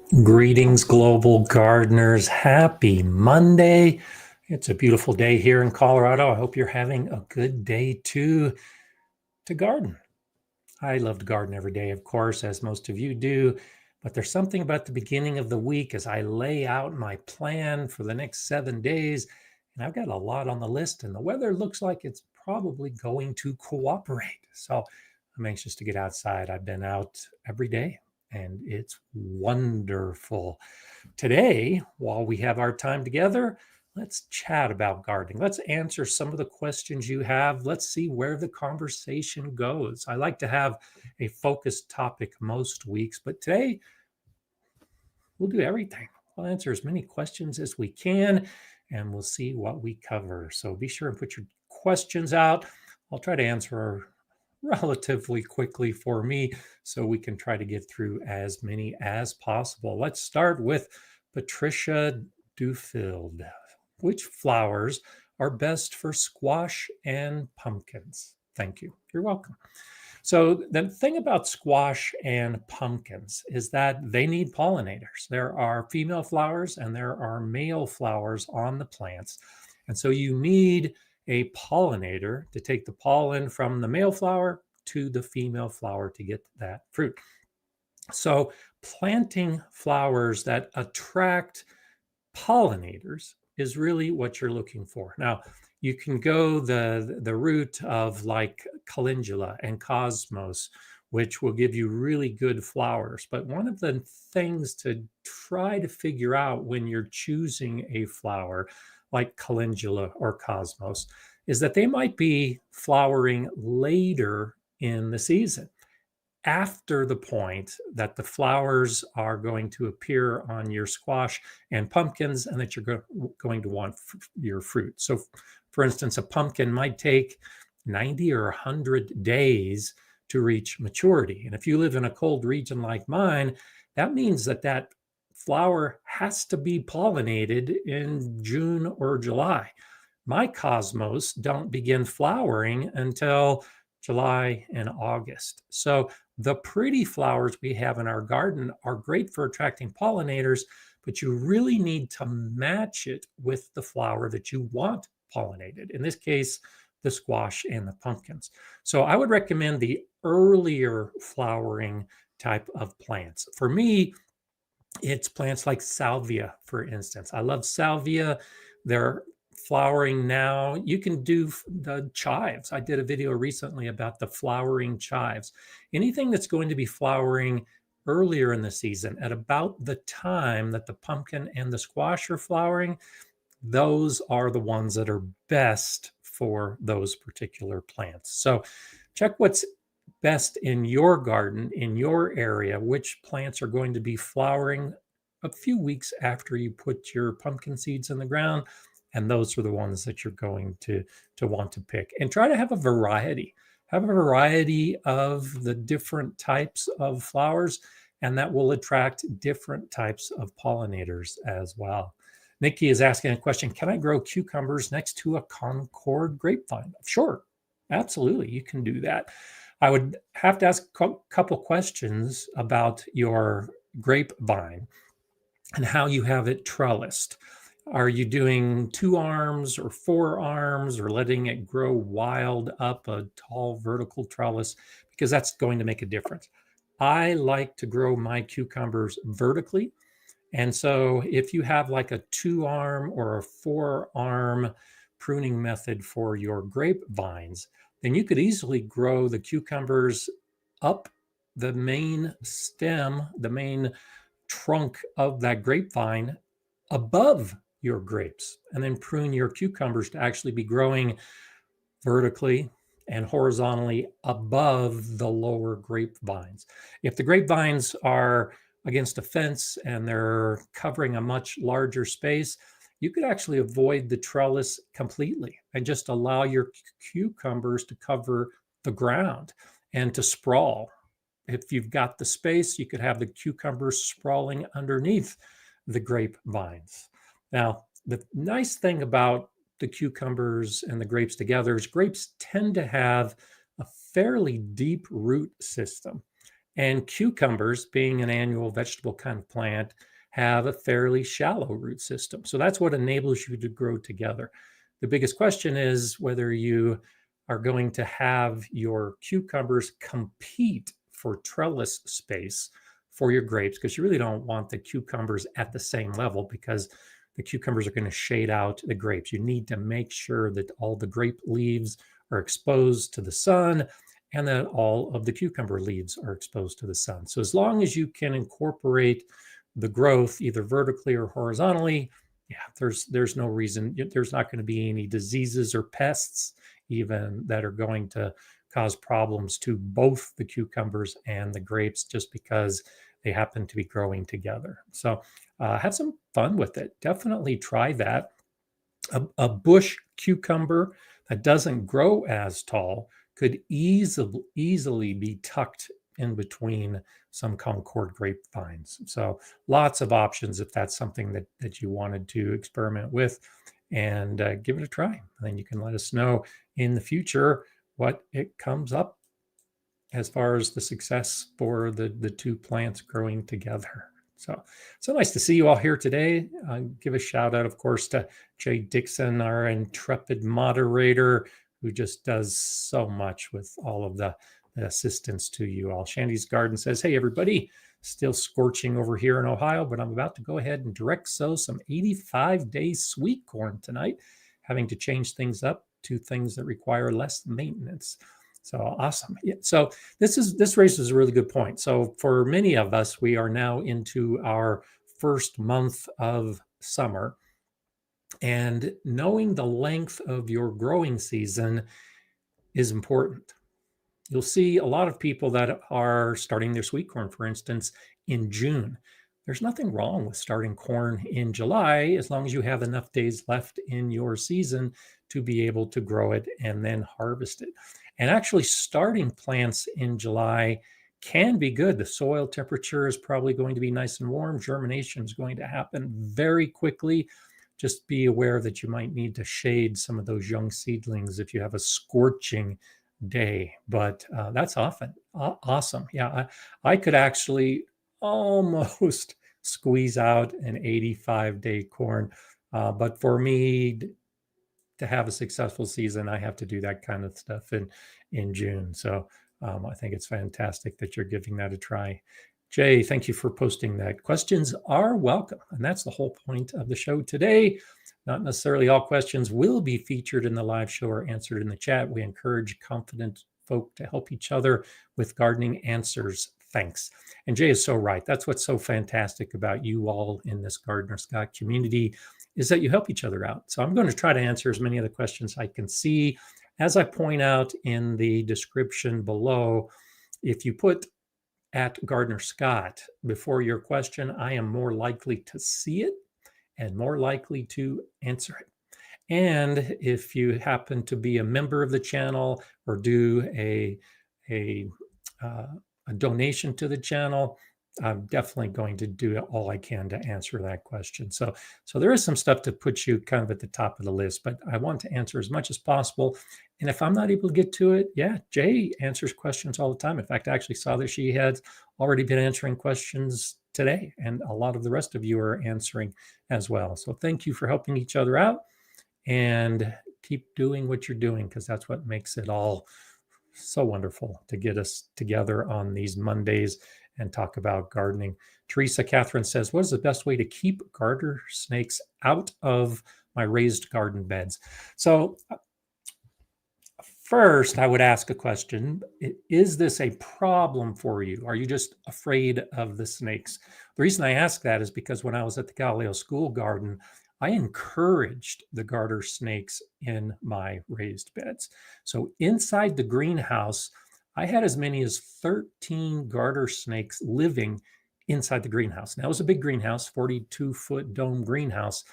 Greetings, global gardeners. Happy Monday. It's a beautiful day here in Colorado. I hope you're having a good day to garden. I love to garden every day, of course, as most of you do, but there's something about the beginning of the week as I lay out my plan for the next 7 days, and I've got a lot on the list, and the weather looks like it's probably going to cooperate. So I'm anxious to get outside. I've been out every day and it's wonderful. Today, while we have our time together, let's chat about gardening. Let's answer some of the questions you have. Let's see where the conversation goes. I like to have a focused topic most weeks, but today we'll do everything. We'll answer as many questions as we can, and we'll see what we cover. So be sure and put your questions out. I'll try to answer relatively quickly for me so we can try to get through as many as possible. Let's start with Patricia Dufield. Which flowers are best for squash and pumpkins? Thank you. You're welcome. So the thing about squash and pumpkins is that they need pollinators. There are female flowers and there are male flowers on the plants. And so you need a pollinator to take the pollen from the male flower to the female flower to get that fruit. So planting flowers that attract pollinators is really what you're looking for. Now, you can go the route of like calendula and cosmos, which will give you really good flowers. But one of the things to try to figure out when you're choosing a flower like calendula or cosmos is that they might be flowering later in the season, after the point that the flowers are going to appear on your squash and pumpkins and that you're going to want your fruit. So, for instance, a pumpkin might take 90 or 100 days to reach maturity. And if you live in a cold region like mine, that means that that flower has to be pollinated in June or July. My cosmos don't begin flowering until July and August. So the pretty flowers we have in our garden are great for attracting pollinators, but you really need to match it with the flower that you want pollinated. In this case, the squash and the pumpkins. So I would recommend the earlier flowering type of plants. For me, it's plants like salvia, for instance. I love salvia. They're flowering now. You can do the chives. I did a video recently about the flowering chives. Anything that's going to be flowering earlier in the season, at about the time that the pumpkin and the squash are flowering, those are the ones that are best for those particular plants. So check what's best in your garden, in your area, which plants are going to be flowering a few weeks after you put your pumpkin seeds in the ground. And those are the ones that you're going to want to pick. And try to have a variety. Have a variety of the different types of flowers, and that will attract different types of pollinators as well. Nikki is asking a question. Can I grow cucumbers next to a Concord grapevine? Sure, absolutely, you can do that. I would have to ask a couple questions about your grapevine and how you have it trellised. Are you doing 2 arms or 4 arms, or letting it grow wild up a tall vertical trellis? Because that's going to make a difference. I like to grow my cucumbers vertically. And so if you have like a 2-arm or a 4-arm pruning method for your grapevines, then you could easily grow the cucumbers up the main stem, the main trunk of that grapevine above your grapes, and then prune your cucumbers to actually be growing vertically and horizontally above the lower grapevines. If the grapevines are against a fence and they're covering a much larger space, you could actually avoid the trellis completely and just allow your cucumbers to cover the ground and to sprawl. If you've got the space, you could have the cucumbers sprawling underneath the grapevines. Now, the nice thing about the cucumbers and the grapes together is grapes tend to have a fairly deep root system. And cucumbers, being an annual vegetable kind of plant, have a fairly shallow root system. So that's what enables you to grow together. The biggest question is whether you are going to have your cucumbers compete for trellis space for your grapes, because you really don't want the cucumbers at the same level, because the cucumbers are going to shade out the grapes. You need to make sure that all the grape leaves are exposed to the sun and that all of the cucumber leaves are exposed to the sun. So as long as you can incorporate the growth either vertically or horizontally, yeah, there's no reason, there's not going to be any diseases or pests even that are going to cause problems to both the cucumbers and the grapes just because they happen to be growing together. So have some fun with it. Definitely try that. A bush cucumber that doesn't grow as tall could easily be tucked in between some Concord grapevines. So lots of options if that's something that you wanted to experiment with, and give it a try. And then you can let us know in the future what it comes up as far as the success for the two plants growing together. So nice to see you all here today. Give a shout out, of course, to Jay Dixon, our intrepid moderator, who just does so much with all of the assistance to you all. Shandy's Garden says, hey, everybody, still scorching over here in Ohio, but I'm about to go ahead and direct sow some 85-day sweet corn tonight, having to change things up to things that require less maintenance. So awesome. Yeah, so this raises a really good point. So for many of us, we are now into our first month of summer, and knowing the length of your growing season is important. You'll see a lot of people that are starting their sweet corn, for instance, in June. There's nothing wrong with starting corn in July as long as you have enough days left in your season to be able to grow it and then harvest it. And actually starting plants in July can be good. The soil temperature is probably going to be nice and warm. Germination is going to happen very quickly. Just be aware that you might need to shade some of those young seedlings if you have a scorching day, but that's often awesome. Yeah, I could actually almost squeeze out an 85-day corn, but for me to have a successful season, I have to do that kind of stuff in June. So I think it's fantastic that you're giving that a try. Jay, thank you for posting that. Questions are welcome, and that's the whole point of the show today. Not necessarily all questions will be featured in the live show or answered in the chat. We encourage confident folk to help each other with gardening answers. Thanks. And Jay is so right. That's what's so fantastic about you all in this Gardener Scott community, is that you help each other out. So I'm going to try to answer as many of the questions I can see. As I point out in the description below, if you put at Gardener Scott before your question, I am more likely to see it and more likely to answer it. And if you happen to be a member of the channel or do a donation to the channel, I'm definitely going to do all I can to answer that question. So there is some stuff to put you kind of at the top of the list, but I want to answer as much as possible. And if I'm not able to get to it, yeah, Jay answers questions all the time. In fact, I actually saw that she had already been answering questions today, and a lot of the rest of you are answering as well. So thank you for helping each other out, and keep doing what you're doing, because that's what makes it all so wonderful to get us together on these Mondays and talk about gardening. Teresa Catherine says, what is the best way to keep garter snakes out of my raised garden beds? So first, I would ask a question. Is this a problem for you? Are you just afraid of the snakes? The reason I ask that is because when I was at the Galileo School Garden, I encouraged the garter snakes in my raised beds. So inside the greenhouse, I had as many as 13 garter snakes living inside the greenhouse. Now, it was a big greenhouse, 42-foot dome greenhouse,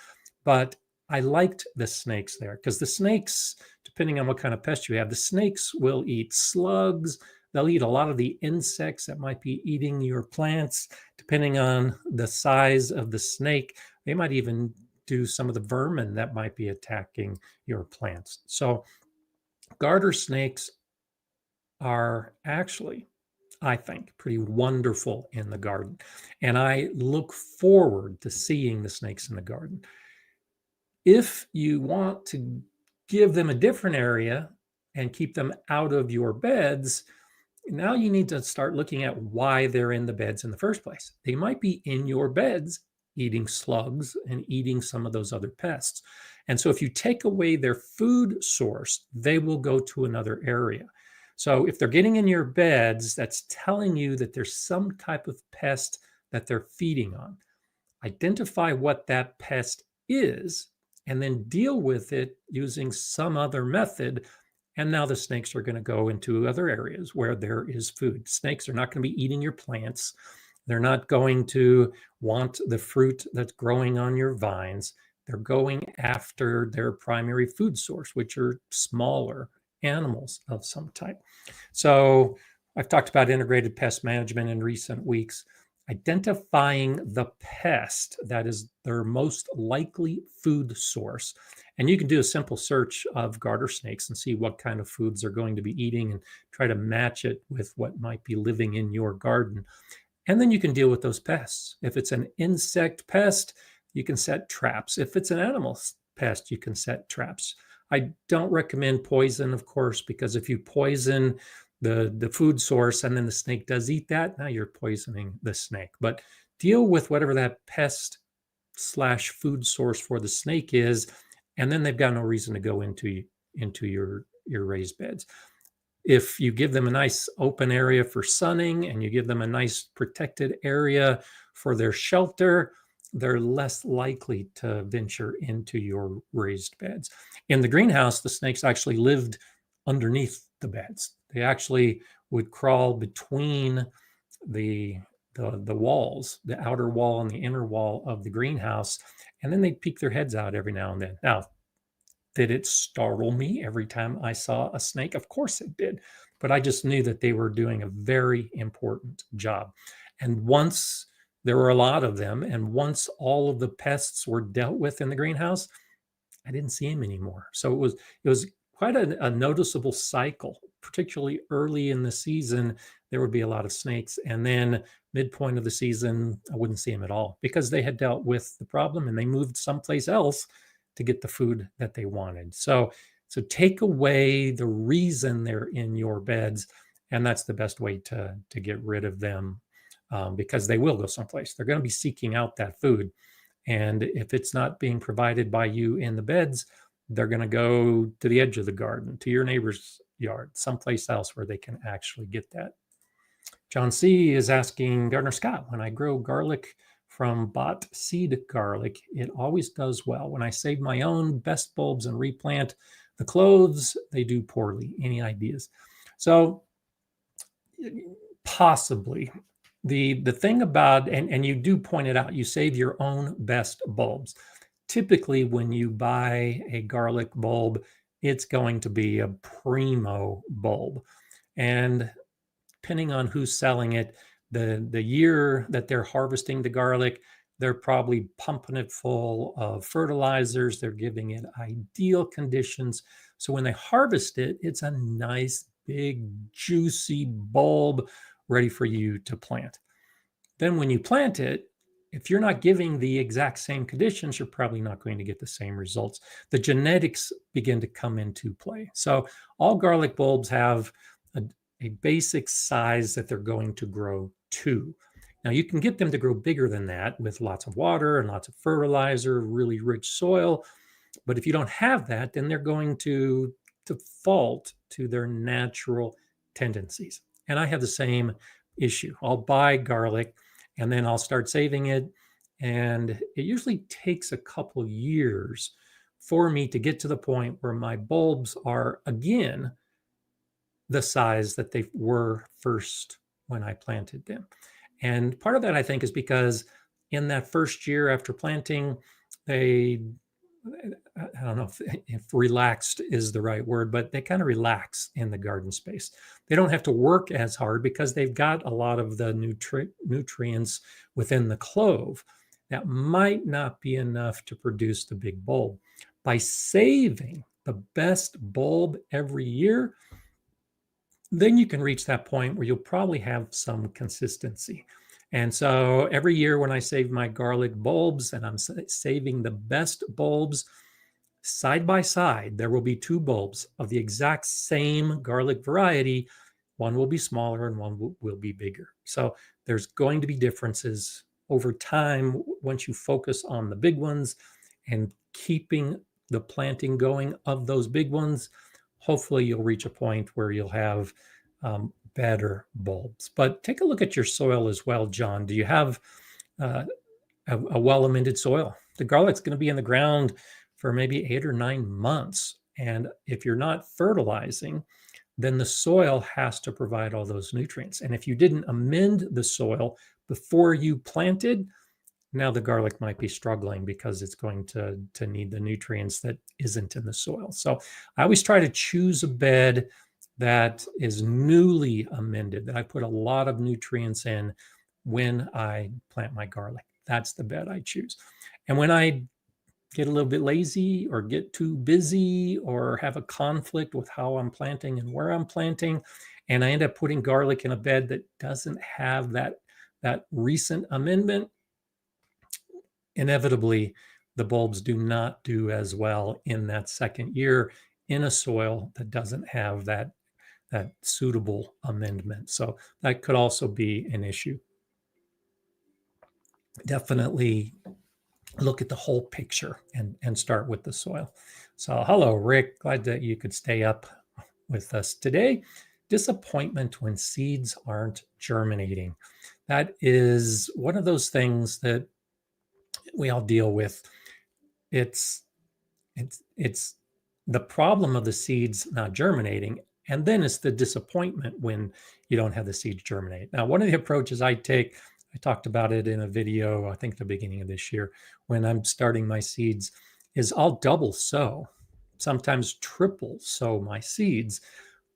but I liked the snakes there because the snakes, depending on what kind of pest you have, the snakes will eat slugs. They'll eat a lot of the insects that might be eating your plants. Depending on the size of the snake, they might even do some of the vermin that might be attacking your plants. So garter snakes are actually I think, pretty wonderful in the garden. And I look forward to seeing the snakes in the garden. If you want to give them a different area and keep them out of your beds, now you need to start looking at why they're in the beds in the first place. They might be in your beds eating slugs and eating some of those other pests. And so if you take away their food source, they will go to another area. So if they're getting in your beds, that's telling you that there's some type of pest that they're feeding on. Identify what that pest is and then deal with it using some other method. And now the snakes are going to go into other areas where there is food. Snakes are not going to be eating your plants. They're not going to want the fruit that's growing on your vines. They're going after their primary food source, which are smaller animals of some type. So I've talked about integrated pest management in recent weeks. Identifying the pest that is their most likely food source. And you can do a simple search of garter snakes and see what kind of foods they're going to be eating and try to match it with what might be living in your garden. And then you can deal with those pests. If it's an insect pest, you can set traps. If it's an animal pest, you can set traps. I don't recommend poison, of course, because if you poison the food source and then the snake does eat that, now you're poisoning the snake. But deal with whatever that pest / food source for the snake is, and then they've got no reason to go into your raised beds. If you give them a nice open area for sunning and you give them a nice protected area for their shelter, they're less likely to venture into your raised beds. In the greenhouse, the snakes actually lived underneath the beds. They actually would crawl between the walls, the outer wall and the inner wall of the greenhouse, and then they'd peek their heads out every now and then. Now, did it startle me every time I saw a snake? Of course it did. But I just knew that they were doing a very important job. And once there were a lot of them, and once all of the pests were dealt with in the greenhouse, I didn't see them anymore. So it was quite a noticeable cycle, particularly early in the season. There would be a lot of snakes. And then midpoint of the season, I wouldn't see them at all because they had dealt with the problem and they moved someplace else to get the food that they wanted. So take away the reason they're in your beds, and that's the best way to get rid of them, because they will go someplace. They're going to be seeking out that food. And if it's not being provided by you in the beds, they're going to go to the edge of the garden, to your neighbor's yard, someplace else where they can actually get that. John C. is asking, Gardener Scott, when I grow garlic from bought seed garlic, it always does well. When I save my own best bulbs and replant the clothes, they do poorly. Any ideas? So possibly. The thing about, and you do point it out, you save your own best bulbs. Typically, when you buy a garlic bulb, it's going to be a primo bulb. And depending on who's selling it, the year that they're harvesting the garlic, they're probably pumping it full of fertilizers. They're giving it ideal conditions. So when they harvest it, it's a nice, big, juicy bulb ready for you to plant. Then when you plant it, if you're not giving the exact same conditions, you're probably not going to get the same results. The genetics begin to come into play. So all garlic bulbs have a basic size that they're going to grow to. Now you can get them to grow bigger than that with lots of water and lots of fertilizer, really rich soil. But if you don't have that, then they're going to default to their natural tendencies. And I have the same issue. I'll buy garlic and then I'll start saving it. And it usually takes a couple years for me to get to the point where my bulbs are again the size that they were first when I planted them. And part of that, I think, is because in that first year after planting, I don't know if relaxed is the right word, but they kind of relax in the garden space. They don't have to work as hard because they've got a lot of the nutrients within the clove that might not be enough to produce the big bulb. By saving the best bulb every year, then you can reach that point where you'll probably have some consistency. And so every year when I save my garlic bulbs, and I'm saving the best bulbs side by side, there will be two bulbs of the exact same garlic variety. One will be smaller and one will be bigger. So there's going to be differences over time once you focus on the big ones and keeping the planting going of those big ones. Hopefully you'll reach a point where you'll have better bulbs. But take a look at your soil as well, John. Do you have a well-amended soil? The garlic's going to be in the ground for maybe 8 or 9 months. And if you're not fertilizing, then the soil has to provide all those nutrients. And if you didn't amend the soil before you planted, now the garlic might be struggling because it's going to need the nutrients that isn't in the soil. So I always try to choose a bed that is newly amended, that I put a lot of nutrients in when I plant my garlic. That's the bed I choose. And when I get a little bit lazy or get too busy or have a conflict with how I'm planting and where I'm planting, and I end up putting garlic in a bed that doesn't have that recent amendment, inevitably the bulbs do not do as well in that second year in a soil that doesn't have that suitable amendment. So that could also be an issue. Definitely look at the whole picture and start with the soil. So hello, Rick. Glad that you could stay up with us today. Disappointment when seeds aren't germinating. That is one of those things that we all deal with. It's the problem of the seeds not germinating, and then it's the disappointment when you don't have the seeds germinate. Now, one of the approaches I take, I talked about it in a video, I think the beginning of this year, when I'm starting my seeds, is I'll double sow, sometimes triple sow my seeds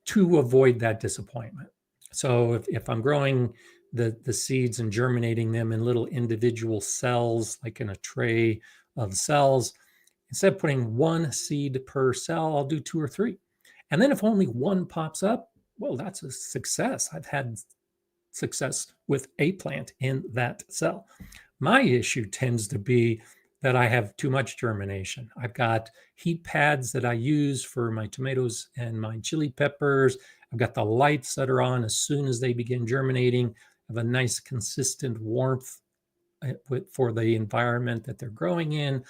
to avoid that disappointment. So if I'm growing the seeds and germinating them in little individual cells, like in a tray of cells, instead of putting one seed per cell, I'll do 2 or 3. And then if only one pops up, well, that's a success. I've had success with a plant in that cell. My issue tends to be that I have too much germination. I've got heat pads that I use for my tomatoes and my chili peppers. I've got the lights that are on as soon as they begin germinating. I have a nice consistent warmth for the environment that they're growing in.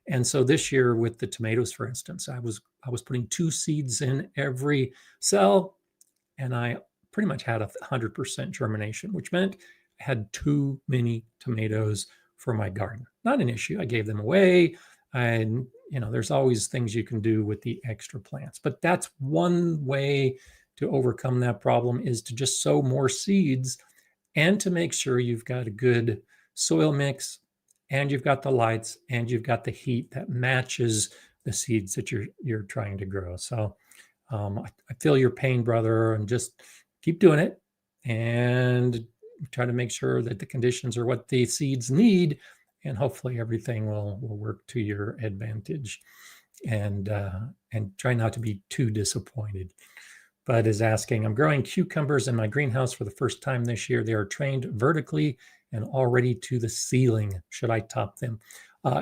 And so this year with the tomatoes, for instance, I was putting 2 seeds in every cell, and I pretty much had 100% germination, which meant I had too many tomatoes for my garden. Not an issue. I gave them away. And, there's always things you can do with the extra plants. But that's one way to overcome that problem, is to just sow more seeds and to make sure you've got a good soil mix, and you've got the lights, and you've got the heat that matches the seeds that you're trying to grow. So I feel your pain, brother, and just keep doing it and try to make sure that the conditions are what the seeds need, and hopefully everything will work to your advantage. And try not to be too disappointed. Bud is asking, I'm growing cucumbers in my greenhouse for the first time this year. They are trained vertically and already to the ceiling. Should I top them?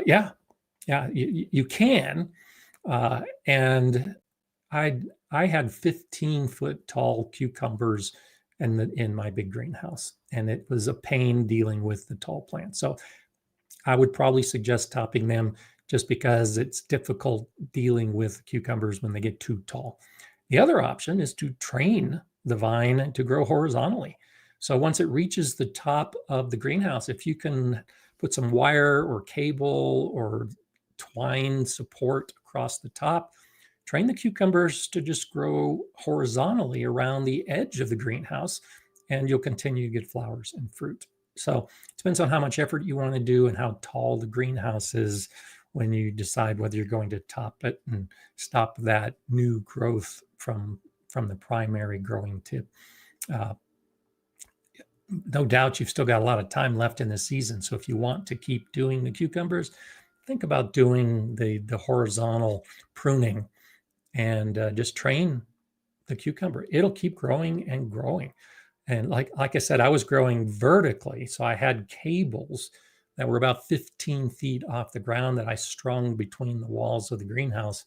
Yeah, you can. And I had 15-foot tall cucumbers in my big greenhouse, and it was a pain dealing with the tall plants. So I would probably suggest topping them, just because it's difficult dealing with cucumbers when they get too tall. The other option is to train the vine to grow horizontally. So once it reaches the top of the greenhouse, if you can put some wire or cable or twine support across the top, train the cucumbers to just grow horizontally around the edge of the greenhouse, and you'll continue to get flowers and fruit. So it depends on how much effort you want to do and how tall the greenhouse is when you decide whether you're going to top it and stop that new growth from the primary growing tip. No doubt you've still got a lot of time left in the season. So if you want to keep doing the cucumbers, think about doing the horizontal pruning, and just train the cucumber. It'll keep growing and growing. And like I said, I was growing vertically. So I had cables that were about 15 feet off the ground that I strung between the walls of the greenhouse.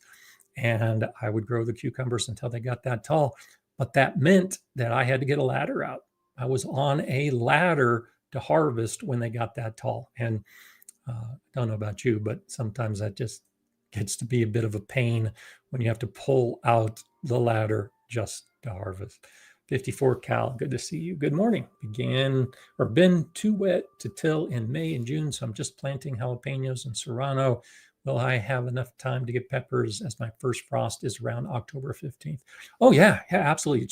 And I would grow the cucumbers until they got that tall. But that meant that I had to get a ladder out. I was on a ladder to harvest when they got that tall. And I don't know about you, but sometimes that just gets to be a bit of a pain when you have to pull out the ladder just to harvest. 54 Cal, good to see you. Good morning. Been too wet to till in May and June, so I'm just planting jalapenos and serrano. Will I have enough time to get peppers as my first frost is around October 15th? Oh yeah, absolutely.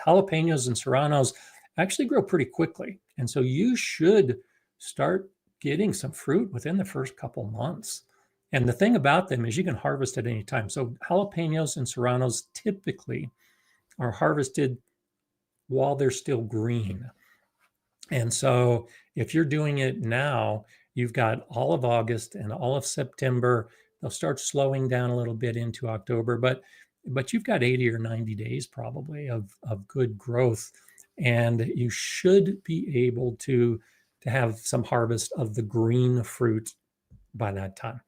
Jalapenos and serranos actually grow pretty quickly. And so you should start getting some fruit within the first couple months. And the thing about them is you can harvest at any time. So jalapenos and serranos typically are harvested while they're still green. And so if you're doing it now, you've got all of August and all of September. They'll start slowing down a little bit into October, but you've got 80 or 90 days probably of good growth. And you should be able to have some harvest of the green fruit by that time.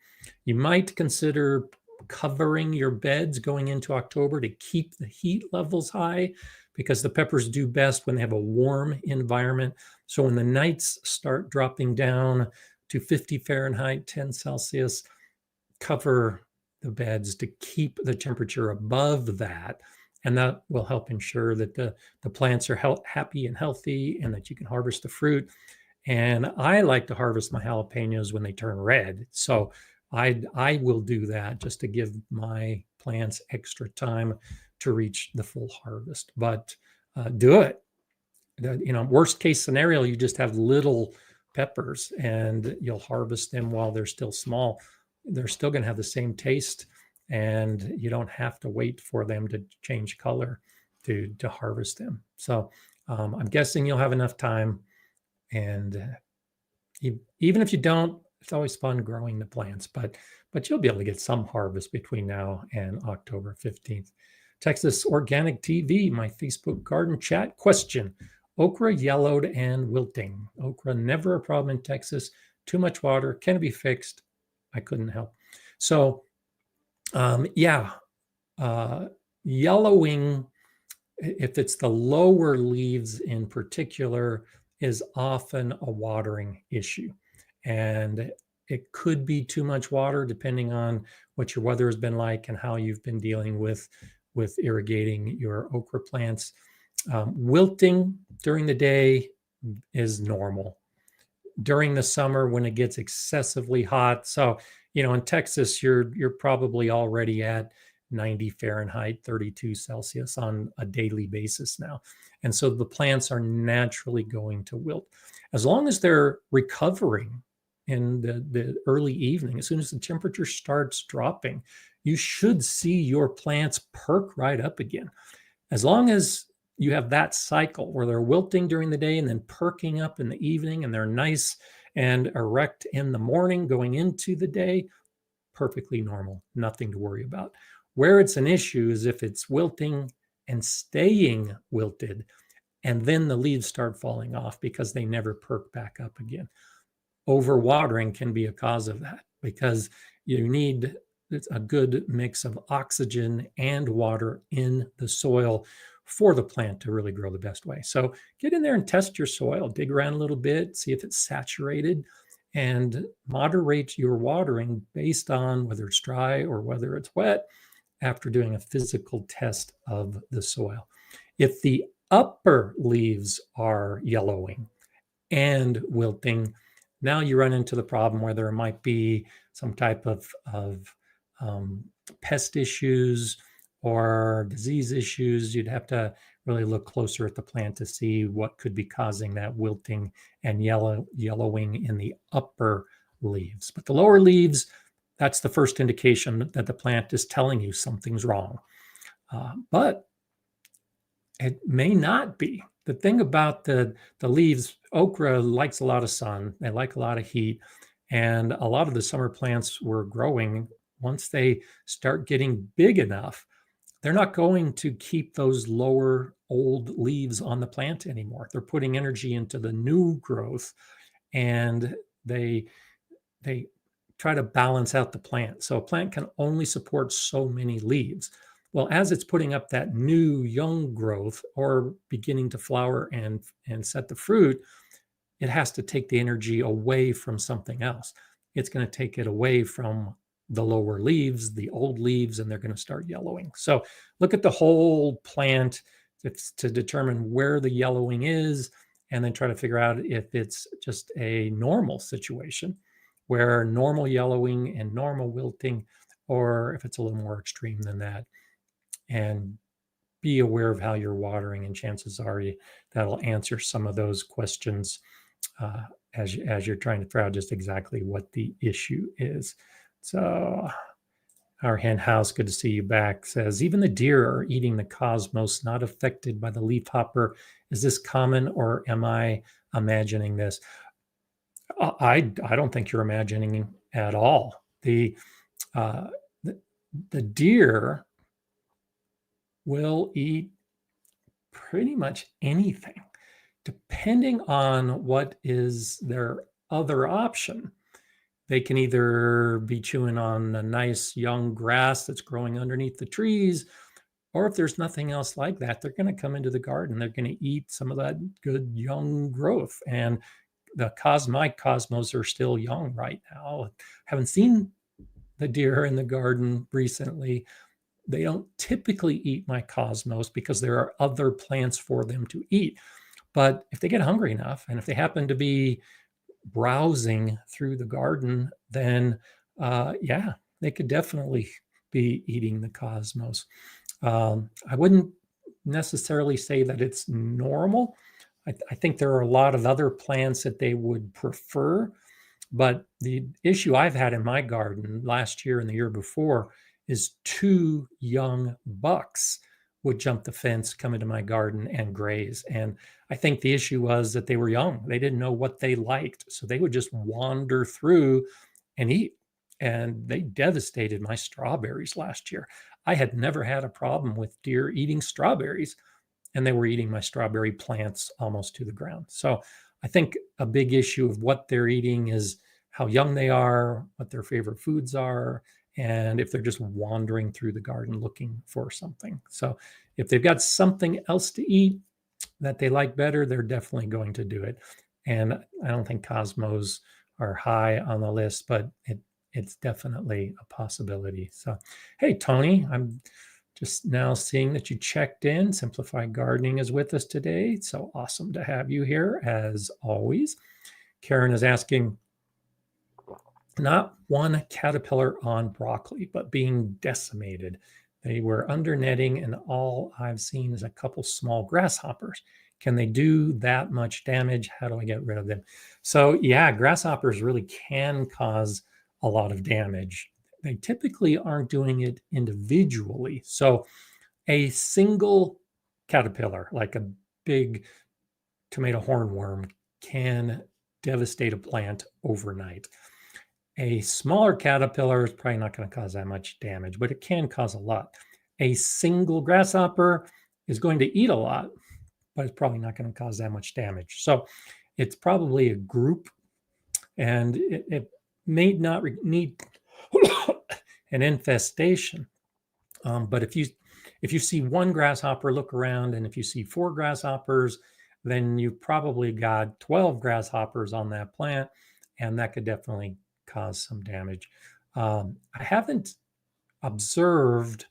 You might consider covering your beds going into October to keep the heat levels high, because the peppers do best when they have a warm environment. So when the nights start dropping down to 50 Fahrenheit, 10 Celsius, cover the beds to keep the temperature above that. And that will help ensure that the plants are happy and healthy and that you can harvest the fruit. And I like to harvest my jalapenos when they turn red. So I will do that just to give my plants extra time to reach the full harvest. But do it. Worst case scenario, you just have little peppers and you'll harvest them while they're still small. They're still going to have the same taste, and you don't have to wait for them to change color to harvest them. So I'm guessing you'll have enough time. And even if you don't, it's always fun growing the plants, but you'll be able to get some harvest between now and October 15th. Texas Organic TV, my Facebook garden chat question. Okra yellowed and wilting. Okra never a problem in Texas. Too much water. Can it be fixed? I couldn't help. So yellowing, if it's the lower leaves in particular, is often a watering issue. And it could be too much water depending on what your weather has been like and how you've been dealing with irrigating your okra plants. Wilting during the day is normal. During the summer, when it gets excessively hot, so in Texas, you're probably already at 90 Fahrenheit, 32 Celsius on a daily basis now. And so the plants are naturally going to wilt. As long as they're recovering in the early evening, as soon as the temperature starts dropping, you should see your plants perk right up again. As long as you have that cycle where they're wilting during the day and then perking up in the evening, and they're nice and erect in the morning going into the day, perfectly normal, nothing to worry about. Where it's an issue is if it's wilting and staying wilted, and then the leaves start falling off because they never perk back up again. Overwatering can be a cause of that, because you need a good mix of oxygen and water in the soil for the plant to really grow the best way. So get in there and test your soil, dig around a little bit, see if it's saturated, and moderate your watering based on whether it's dry or whether it's wet after doing a physical test of the soil. If the upper leaves are yellowing and wilting, now you run into the problem where there might be some type of pest issues or disease issues. You'd have to really look closer at the plant to see what could be causing that wilting and yellowing in the upper leaves. But the lower leaves, that's the first indication that the plant is telling you something's wrong. But it may not be. The thing about the leaves, okra likes a lot of sun. They like a lot of heat. And a lot of the summer plants were growing. Once they start getting big enough, they're not going to keep those lower old leaves on the plant anymore. They're putting energy into the new growth, and they try to balance out the plant. So a plant can only support so many leaves. Well, as it's putting up that new young growth or beginning to flower and set the fruit, it has to take the energy away from something else. It's going to take it away from the lower leaves, the old leaves, and they're going to start yellowing. So look at the whole plant to determine where the yellowing is, and then try to figure out if it's just a normal situation where normal yellowing and normal wilting, or if it's a little more extreme than that. And be aware of how you're watering, and chances are that'll answer some of those questions as you're trying to figure out just exactly what the issue is. So our hen house, good to see you back, says, even the deer are eating the cosmos, not affected by the leafhopper. Is this common, or am I imagining this? I don't think you're imagining at all. The deer will eat pretty much anything, depending on what is their other option. They can either be chewing on a nice young grass that's growing underneath the trees, or if there's nothing else like that, they're going to come into the garden. They're going to eat some of that good young growth. And my cosmos are still young right now. Haven't seen the deer in the garden recently. They don't typically eat my cosmos because there are other plants for them to eat. But if they get hungry enough, and if they happen to be browsing through the garden, then yeah, they could definitely be eating the cosmos. I wouldn't necessarily say that it's normal. I think there are a lot of other plants that they would prefer. But the issue I've had in my garden last year and the year before is 2 young bucks would jump the fence, come into my garden and graze. And I think the issue was that they were young. They didn't know what they liked. So they would just wander through and eat. And they devastated my strawberries last year. I had never had a problem with deer eating strawberries, and they were eating my strawberry plants almost to the ground. So I think a big issue of what they're eating is how young they are, what their favorite foods are, and if they're just wandering through the garden looking for something. So if they've got something else to eat that they like better, they're definitely going to do it. And I don't think cosmos are high on the list, but it's definitely a possibility. So, hey, Tony, I'm just now seeing that you checked in. Simplified Gardening is with us today. So awesome to have you here, as always. Karen is asking, not one caterpillar on broccoli, but being decimated. They were under netting, and all I've seen is a couple small grasshoppers. Can they do that much damage? How do I get rid of them? So yeah, grasshoppers really can cause a lot of damage. They typically aren't doing it individually. So a single caterpillar, like a big tomato hornworm, can devastate a plant overnight. A smaller caterpillar is probably not going to cause that much damage, but it can cause a lot. A single grasshopper is going to eat a lot, but it's probably not going to cause that much damage. So it's probably a group, and it may not need an infestation. But if you see one grasshopper, look around, and if you see 4 grasshoppers, then you probably got 12 grasshoppers on that plant, and that could definitely cause some damage. I haven't observed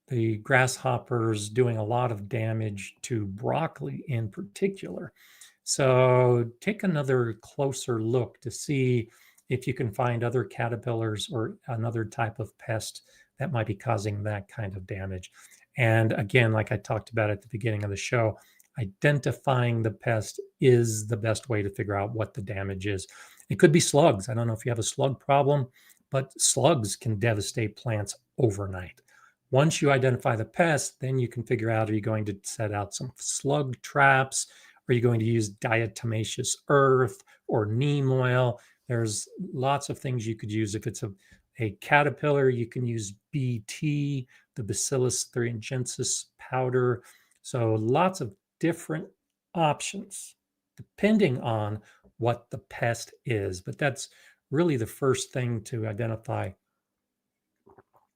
the grasshoppers doing a lot of damage to broccoli in particular. So take another closer look to see if you can find other caterpillars or another type of pest that might be causing that kind of damage. And again, like I talked about at the beginning of the show, identifying the pest is the best way to figure out what the damage is. It could be slugs. I don't know if you have a slug problem, but slugs can devastate plants overnight. Once you identify the pest, then you can figure out, are you going to set out some slug traps? Are you going to use diatomaceous earth or neem oil? There's lots of things you could use. If it's a caterpillar, you can use BT, the Bacillus thuringiensis powder. So lots of different options depending on what the pest is. But that's really the first thing to identify.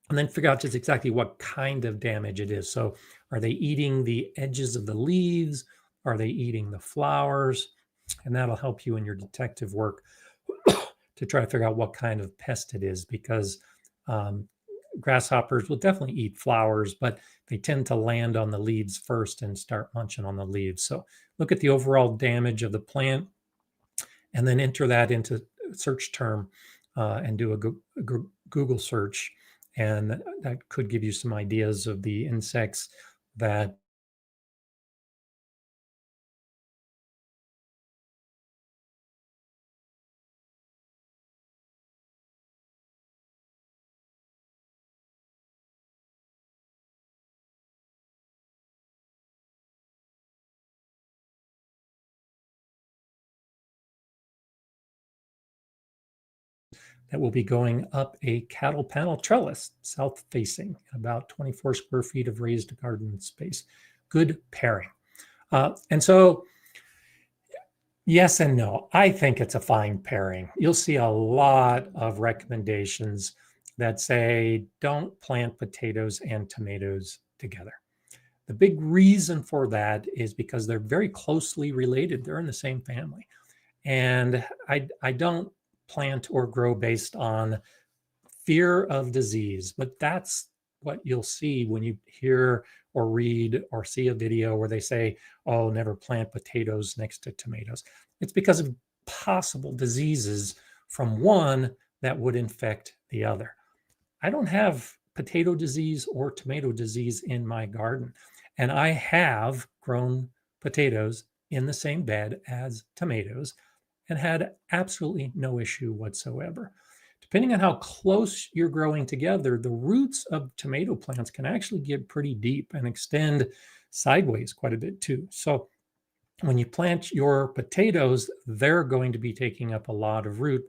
And then figure out just exactly what kind of damage it is. So are they eating the edges of the leaves? Are they eating the flowers? And that'll help you in your detective work to try to figure out what kind of pest it is, because grasshoppers will definitely eat flowers, but they tend to land on the leaves first and start munching on the leaves. So look at the overall damage of the plant and then enter that into a search term and do a Google search. And that could give you some ideas of the insects that will be going up a cattle panel trellis, south facing, about 24 square feet of raised garden space. Good pairing. And so, yes and no. I think it's a fine pairing. You'll see a lot of recommendations that say don't plant potatoes and tomatoes together. The big reason for that is because they're very closely related. They're in the same family. And I don't plant or grow based on fear of disease, but that's what you'll see when you hear or read or see a video where they say, oh, never plant potatoes next to tomatoes. It's because of possible diseases from one that would infect the other. I don't have potato disease or tomato disease in my garden, and I have grown potatoes in the same bed as tomatoes and had absolutely no issue whatsoever. Depending on how close you're growing together, the roots of tomato plants can actually get pretty deep and extend sideways quite a bit too. So when you plant your potatoes, they're going to be taking up a lot of root.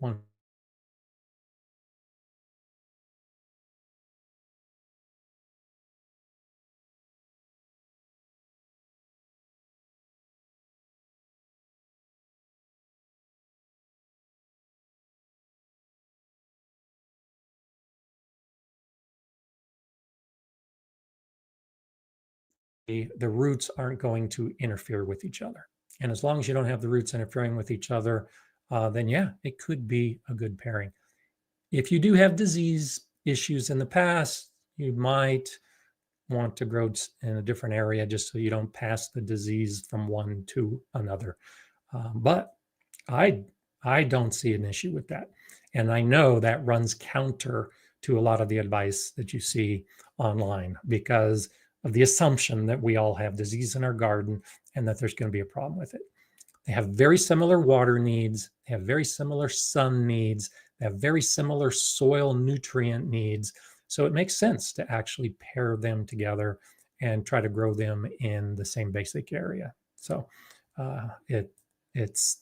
The roots aren't going to interfere with each other. And as long as you don't have the roots interfering with each other, then yeah, it could be a good pairing. If you do have disease issues in the past, you might want to grow in a different area just so you don't pass the disease from one to another. But I don't see an issue with that. And I know that runs counter to a lot of the advice that you see online because of the assumption that we all have disease in our garden and that there's going to be a problem with it. They have very similar water needs. They have very similar sun needs. They have very similar soil nutrient needs. So it makes sense to actually pair them together and try to grow them in the same basic area. So it's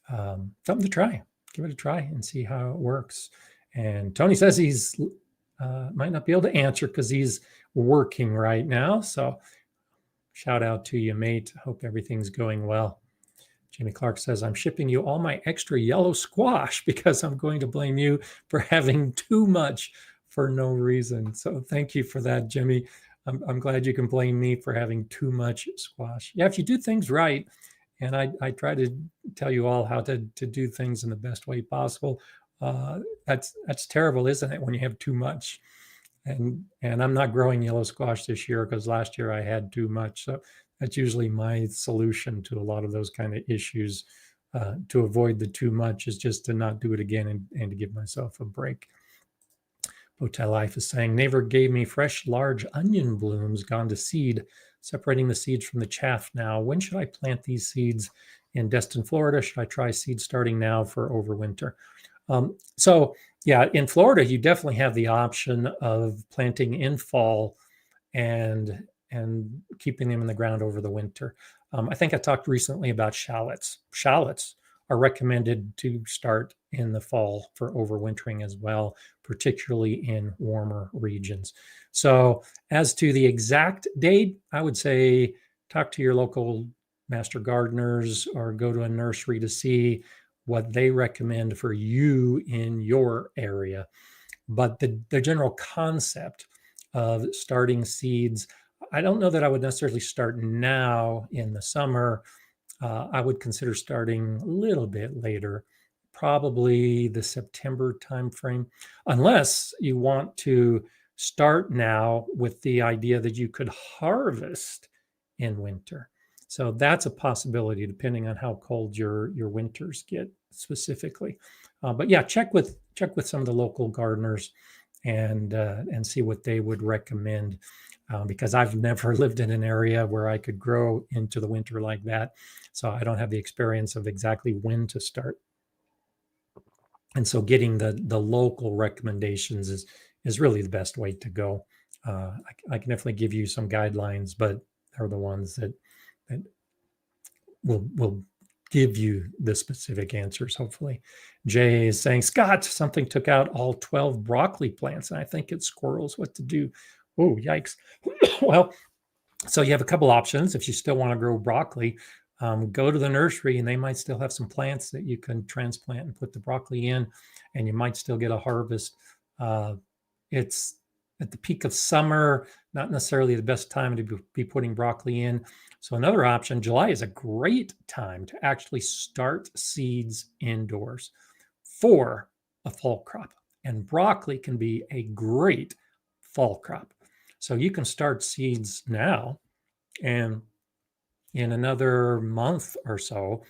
something to try. Give it a try and see how it works. And Tony says he's might not be able to answer because he's working right now. So shout out to you, mate. Hope everything's going well. Jamie Clark says, I'm shipping you all my extra yellow squash because I'm going to blame you for having too much for no reason. So thank you for that, Jimmy. I'm glad you can blame me for having too much squash. Yeah, if you do things right, and I try to tell you all how to do things in the best way possible, that's terrible, isn't it, when you have too much? And I'm not growing yellow squash this year because last year I had too much. So that's usually my solution to a lot of those kind of issues. To avoid the too much is just to not do it again and to give myself a break. Hotel Life is saying, neighbor gave me fresh, large onion blooms gone to seed, separating the seeds from the chaff now. When should I plant these seeds in Destin, Florida? Should I try seed starting now for overwinter? So yeah, in Florida, you definitely have the option of planting in fall and keeping them in the ground over the winter. I think I talked recently about shallots. Shallots are recommended to start in the fall for overwintering as well, particularly in warmer regions. So as to the exact date, I would say talk to your local master gardeners or go to a nursery to see what they recommend for you in your area. But the general concept of starting seeds, I don't know that I would necessarily start now in the summer. I would consider starting a little bit later, probably the September timeframe, unless you want to start now with the idea that you could harvest in winter. So that's a possibility, depending on how cold your winters get specifically. But yeah, check with some of the local gardeners and see what they would recommend. Because I've never lived in an area where I could grow into the winter like that. So I don't have the experience of exactly when to start. And so getting the local recommendations is really the best way to go. I can definitely give you some guidelines, but they're the ones that will give you the specific answers, hopefully. Jay is saying, Scott, something took out all 12 broccoli plants, and I think it's squirrels. What to do? Oh, yikes. Well, so you have a couple options. If you still want to grow broccoli, go to the nursery and they might still have some plants that you can transplant and put the broccoli in, and you might still get a harvest. It's at the peak of summer, not necessarily the best time to be putting broccoli in. So another option, July is a great time to actually start seeds indoors for a fall crop. And broccoli can be a great fall crop. So you can start seeds now, and in another month or so,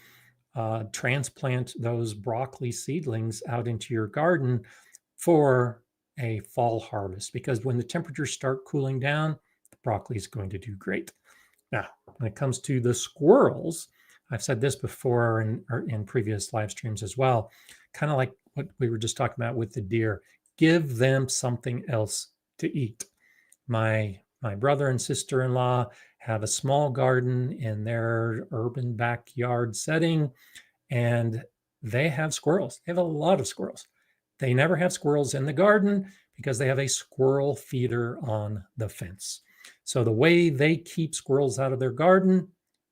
transplant those broccoli seedlings out into your garden for a fall harvest. Because when the temperatures start cooling down, the broccoli is going to do great. Now, when it comes to the squirrels, I've said this before in previous live streams as well, kind of like what we were just talking about with the deer. Give them something else to eat. My brother and sister-in-law have a small garden in their urban backyard setting, and they have squirrels. They have a lot of squirrels. They never have squirrels in the garden because they have a squirrel feeder on the fence. So the way they keep squirrels out of their garden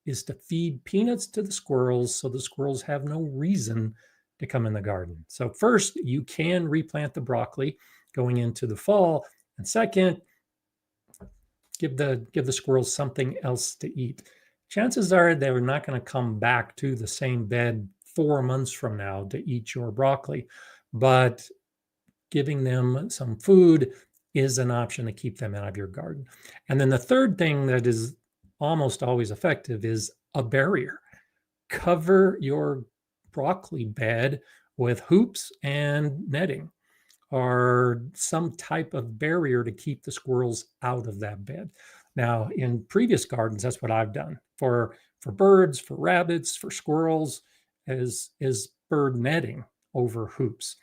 is to feed peanuts to the squirrels, so the squirrels have no reason to come in the garden. So first, you can replant the broccoli going into the fall, and second, give the squirrels something else to eat. Chances are they're not going to come back to the same bed 4 months from now to eat your broccoli, but giving them some food is an option to keep them out of your garden. And then the third thing that is almost always effective is a barrier. Cover your broccoli bed with hoops and netting, or some type of barrier to keep the squirrels out of that bed. Now, in previous gardens, that's what I've done for birds, for rabbits, for squirrels, is bird netting over hoops.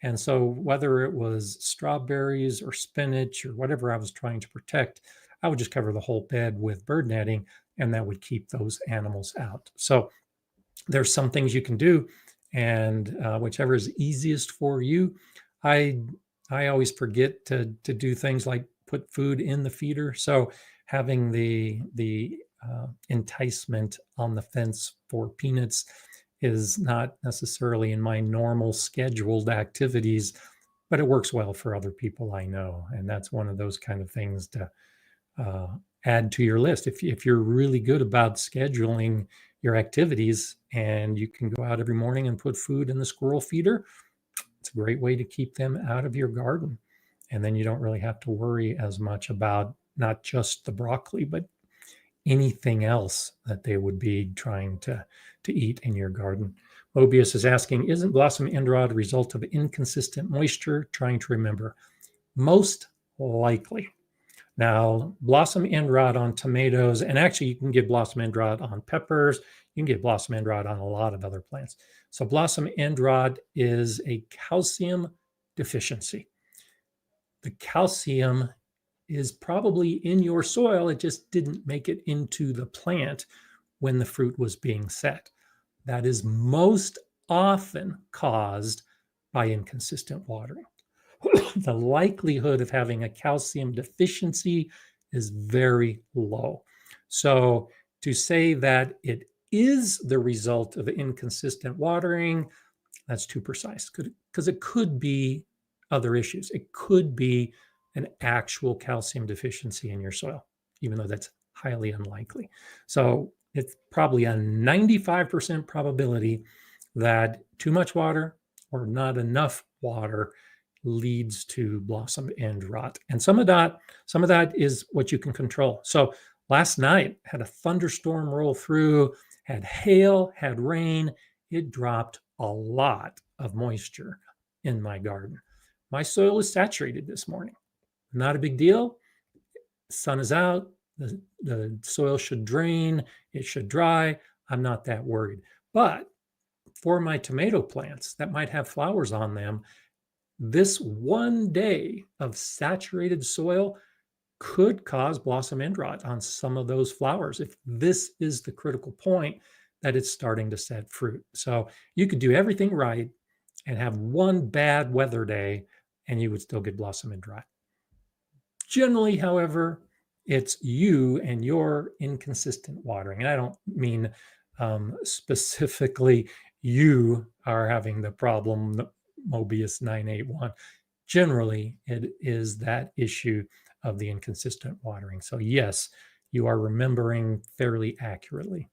And so whether it was strawberries or spinach or whatever I was trying to protect, I would just cover the whole bed with bird netting, and that would keep those animals out. So there's some things you can do, and whichever is easiest for you. I always forget to do things like put food in the feeder. So having the enticement on the fence for peanuts is not necessarily in my normal scheduled activities, but it works well for other people I know. And that's one of those kind of things to add to your list. If you're really good about scheduling your activities and you can go out every morning and put food in the squirrel feeder, it's a great way to keep them out of your garden. And then you don't really have to worry as much about not just the broccoli, but anything else that they would be trying to eat in your garden. Mobius is asking, isn't blossom end rot a result of inconsistent moisture? Trying to remember. Most likely. Now, blossom end rot on tomatoes, and actually you can get blossom end rot on peppers. You can get blossom end rot on a lot of other plants. So blossom end rot is a calcium deficiency. The calcium is probably in your soil. It just didn't make it into the plant when the fruit was being set. That is most often caused by inconsistent watering. The likelihood of having a calcium deficiency is very low. So to say that it is the result of inconsistent watering, that's too precise, because it could be other issues. It could be an actual calcium deficiency in your soil, even though that's highly unlikely. So it's probably a 95% probability that too much water or not enough water leads to blossom end rot. And some of that is what you can control. So last night had a thunderstorm roll through, had hail, had rain. It dropped a lot of moisture in my garden. My soil is saturated this morning. Not a big deal. Sun is out. The soil should drain. It should dry. I'm not that worried. But for my tomato plants that might have flowers on them, this one day of saturated soil could cause blossom end rot on some of those flowers if this is the critical point that it's starting to set fruit. So you could do everything right and have one bad weather day and you would still get blossom end rot. Generally, however, it's you and your inconsistent watering. And I don't mean specifically you are having the problem, the Mobius 981. Generally, it is that issue of the inconsistent watering. So yes, you are remembering fairly accurately.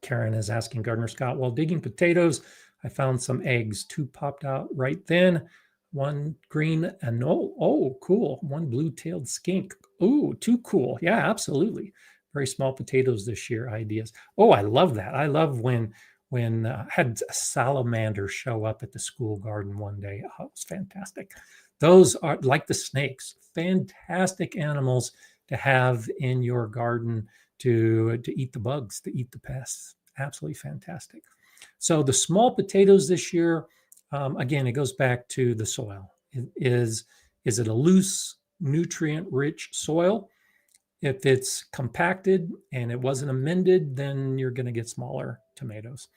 Karen is asking Gardener Scott, while digging potatoes, I found some eggs. 2 popped out right then. 1 green and cool. 1 blue-tailed skink. Oh, too cool. Yeah, absolutely. Very small potatoes this year ideas. Oh, I love that. I love when I had a salamander show up at the school garden one day. Oh, it was fantastic. Those are like the snakes, fantastic animals to have in your garden to eat the bugs, to eat the pests. Absolutely fantastic. So the small potatoes this year, again, it goes back to the soil. Is it a loose, nutrient-rich soil? If it's compacted and it wasn't amended, then you're going to get smaller tomatoes.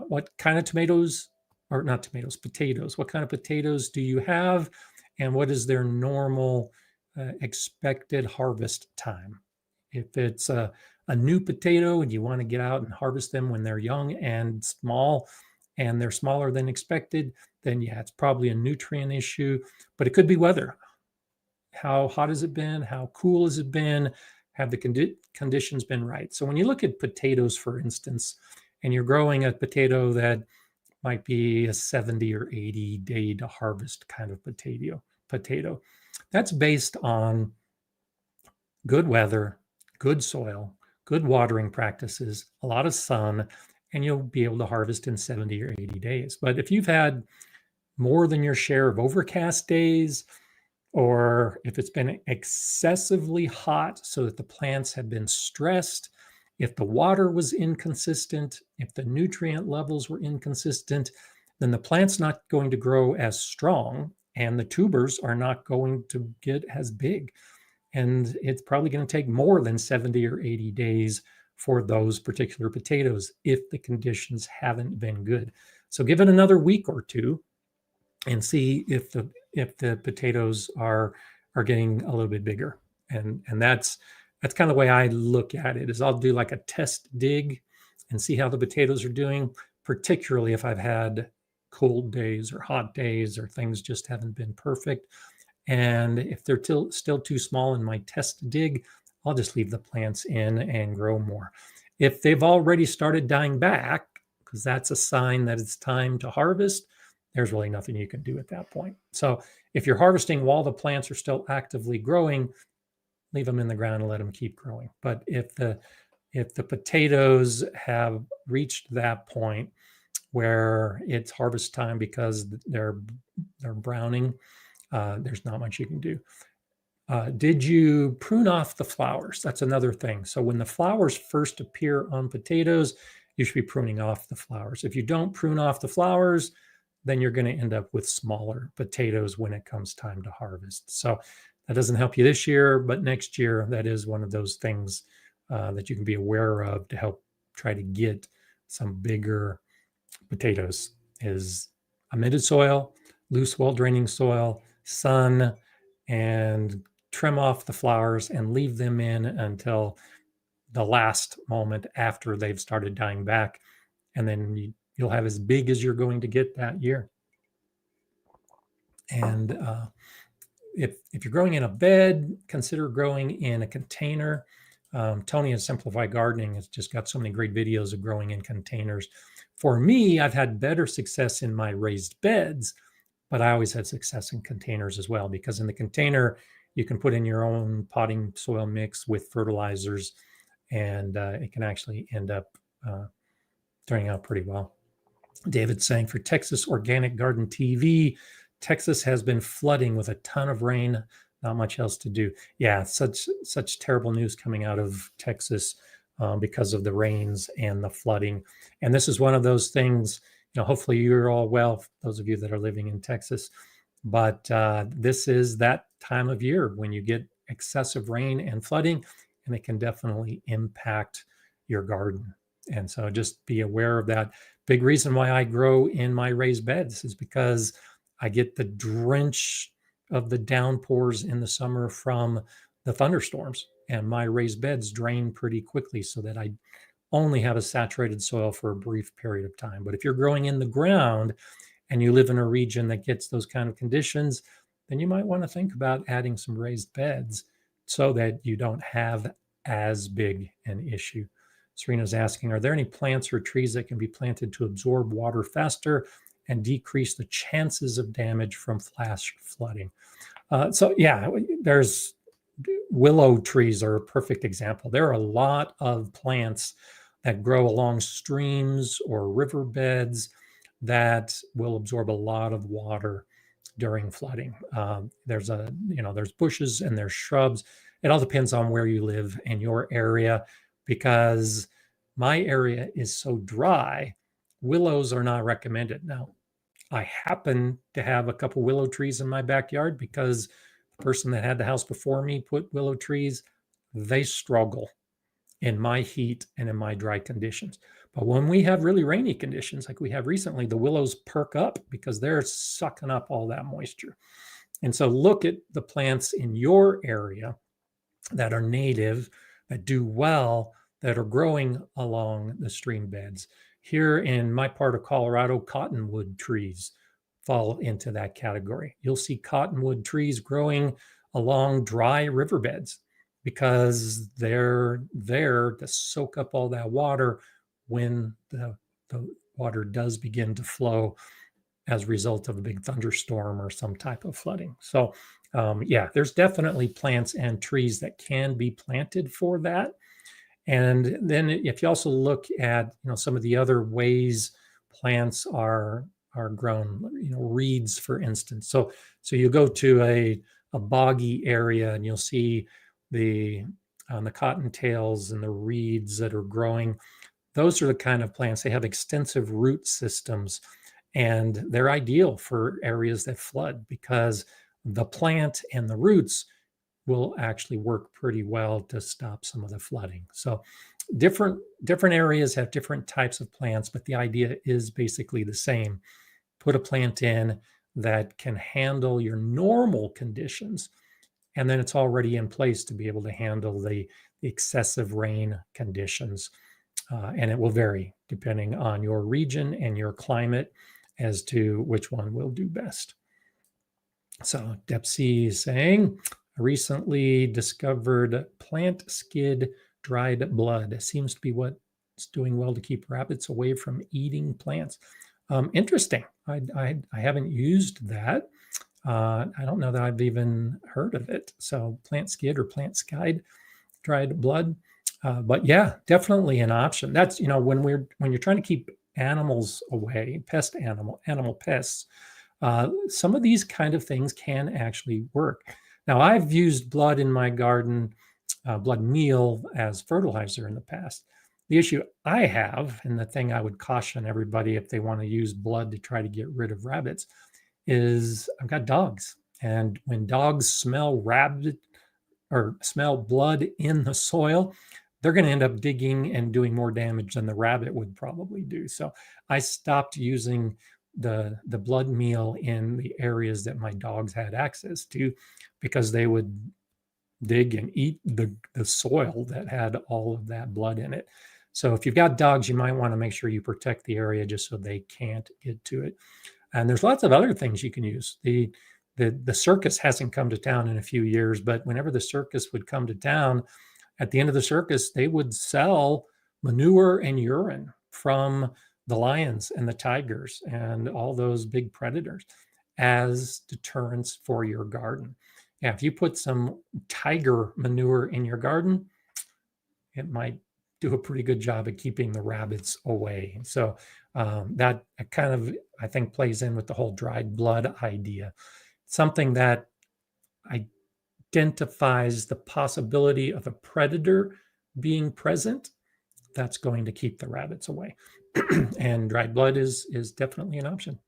What kind of tomatoes, or not tomatoes, potatoes? What kind of potatoes do you have? And what is their normal expected harvest time? If it's a new potato and you want to get out and harvest them when they're young and small, and they're smaller than expected, then yeah, it's probably a nutrient issue, but it could be weather. How hot has it been? How cool has it been? Have the conditions been right? So when you look at potatoes, for instance, and you're growing a potato that might be a 70 or 80 day to harvest kind of potato, that's based on good weather, good soil, good watering practices, a lot of sun, and you'll be able to harvest in 70 or 80 days. But if you've had more than your share of overcast days, or if it's been excessively hot so that the plants have been stressed, if the water was inconsistent, if the nutrient levels were inconsistent, then the plant's not going to grow as strong and the tubers are not going to get as big. And it's probably going to take more than 70 or 80 days for those particular potatoes if the conditions haven't been good. So give it another week or two and see if the potatoes are getting a little bit bigger. And that's kind of the way I look at it, is I'll do like a test dig and see how the potatoes are doing, particularly if I've had cold days or hot days or things just haven't been perfect. And if they're still too small in my test dig, I'll just leave the plants in and grow more. If they've already started dying back, because that's a sign that it's time to harvest, there's really nothing you can do at that point. So if you're harvesting while the plants are still actively growing, leave them in the ground and let them keep growing. But if the potatoes have reached that point where it's harvest time because they're browning, there's not much you can do. Did you prune off the flowers? That's another thing. So when the flowers first appear on potatoes, you should be pruning off the flowers. If you don't prune off the flowers, then you're going to end up with smaller potatoes when it comes time to harvest. So that doesn't help you this year, but next year, that is one of those things that you can be aware of to help try to get some bigger potatoes is amended soil, loose, well-draining soil, sun, and trim off the flowers and leave them in until the last moment after they've started dying back. And then you'll have as big as you're going to get that year. And if you're growing in a bed, consider growing in a container. Tony at Simplified Gardening has just got so many great videos of growing in containers. For me, I've had better success in my raised beds, but I always had success in containers as well, because in the container, you can put in your own potting soil mix with fertilizers, and it can actually end up turning out pretty well. David's saying, for Texas Organic Garden TV, Texas has been flooding with a ton of rain, not much else to do. Yeah, such terrible news coming out of Texas because of the rains and the flooding. And this is one of those things, hopefully you're all well, those of you that are living in Texas. But this is that time of year when you get excessive rain and flooding, and it can definitely impact your garden. And so just be aware of that. Big reason why I grow in my raised beds is because I get the drench of the downpours in the summer from the thunderstorms, and my raised beds drain pretty quickly so that I only have a saturated soil for a brief period of time. But if you're growing in the ground and you live in a region that gets those kind of conditions, then you might want to think about adding some raised beds so that you don't have as big an issue. Serena's asking, are there any plants or trees that can be planted to absorb water faster and decrease the chances of damage from flash flooding? So yeah, there's willow trees are a perfect example. There are a lot of plants that grow along streams or riverbeds that will absorb a lot of water during flooding. There's bushes and there's shrubs. It all depends on where you live and your area, because my area is so dry, willows are not recommended. Now, I happen to have a couple willow trees in my backyard because the person that had the house before me put willow trees. They struggle in my heat and in my dry conditions. But when we have really rainy conditions like we have recently, the willows perk up because they're sucking up all that moisture. And so look at the plants in your area that are native, that do well, that are growing along the stream beds. Here in my part of Colorado, cottonwood trees fall into that category. You'll see cottonwood trees growing along dry riverbeds because they're there to soak up all that water when the water does begin to flow as a result of a big thunderstorm or some type of flooding. So yeah, there's definitely plants and trees that can be planted for that. And then if you also look at some of the other ways plants are grown, reeds, for instance. So you go to a boggy area and you'll see the cottontails and the reeds that are growing. Those are the kind of plants, they have extensive root systems, and they're ideal for areas that flood because the plant and the roots will actually work pretty well to stop some of the flooding. So different areas have different types of plants, but the idea is basically the same. Put a plant in that can handle your normal conditions, and then it's already in place to be able to handle the excessive rain conditions. And it will vary depending on your region and your climate as to which one will do best. So Depsy is saying, I recently discovered plant skid dried blood. It seems to be what's doing well to keep rabbits away from eating plants. Interesting. I haven't used that. I don't know that I've even heard of it. So plant skid or plant skide dried blood. But yeah, definitely an option. That's, when you're trying to keep animals away, animal pests, some of these kind of things can actually work. Now, I've used blood in my garden, blood meal as fertilizer in the past. The issue I have, and the thing I would caution everybody if they want to use blood to try to get rid of rabbits, is I've got dogs. And when dogs smell rabbit or smell blood in the soil, they're going to end up digging and doing more damage than the rabbit would probably do. So I stopped using the blood meal in the areas that my dogs had access to, because they would dig and eat the soil that had all of that blood in it. So if you've got dogs, you might want to make sure you protect the area just so they can't get to it. And there's lots of other things you can use. The circus hasn't come to town in a few years, but whenever the circus would come to town, at the end of the circus, they would sell manure and urine from the lions and the tigers and all those big predators as deterrents for your garden. Yeah, if you put some tiger manure in your garden, it might do a pretty good job at keeping the rabbits away. So that kind of, I think, plays in with the whole dried blood idea. Something that identifies the possibility of a predator being present, that's going to keep the rabbits away. And dried blood is definitely an option.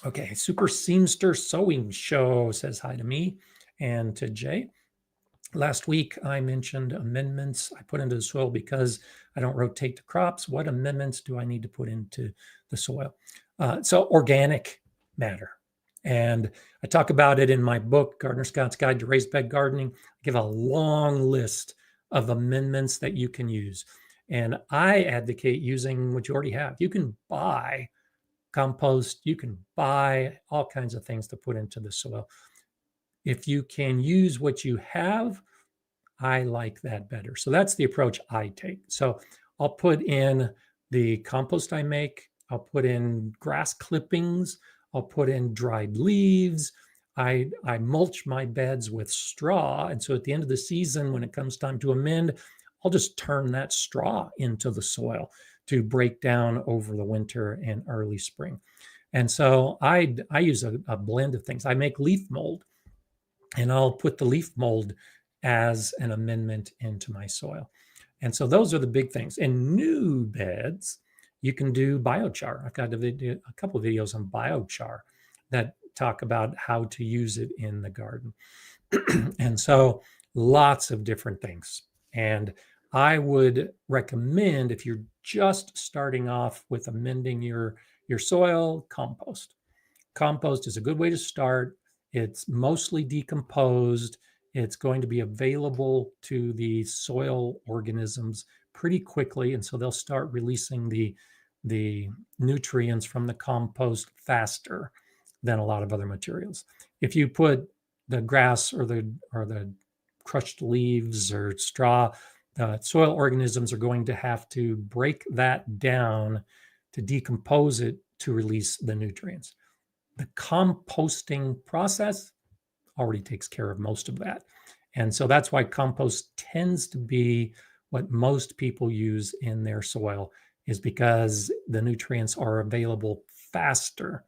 Okay, Super Seamster Sewing Show says hi to me and to Jay. Last week, I mentioned amendments I put into the soil because I don't rotate the crops. What amendments do I need to put into the soil? So organic matter. And I talk about it in my book, Gardener Scout's Guide to Raised Bed Gardening. I give a long list of amendments that you can use. And I advocate using what you already have. You can buy compost, you can buy all kinds of things to put into the soil. If you can use what you have, I like that better. So that's the approach I take. So I'll put in the compost I make. I'll put in grass clippings. I'll put in dried leaves. I mulch my beds with straw. And so at the end of the season, when it comes time to amend, I'll just turn that straw into the soil to break down over the winter and early spring. And so I use a blend of things. I make leaf mold, and I'll put the leaf mold as an amendment into my soil. And so those are the big things. In new beds, you can do biochar. I've got a couple of videos on biochar that talk about how to use it in the garden. And so lots of different things. And I would recommend, if you're just starting off with amending your soil, compost. Compost is a good way to start. It's mostly decomposed. It's going to be available to the soil organisms pretty quickly. And so they'll start releasing the nutrients from the compost faster than a lot of other materials. If you put the grass or the crushed leaves or straw, the soil organisms are going to have to break that down to decompose it to release the nutrients. The composting process already takes care of most of that. And so that's why compost tends to be what most people use in their soil, is because the nutrients are available faster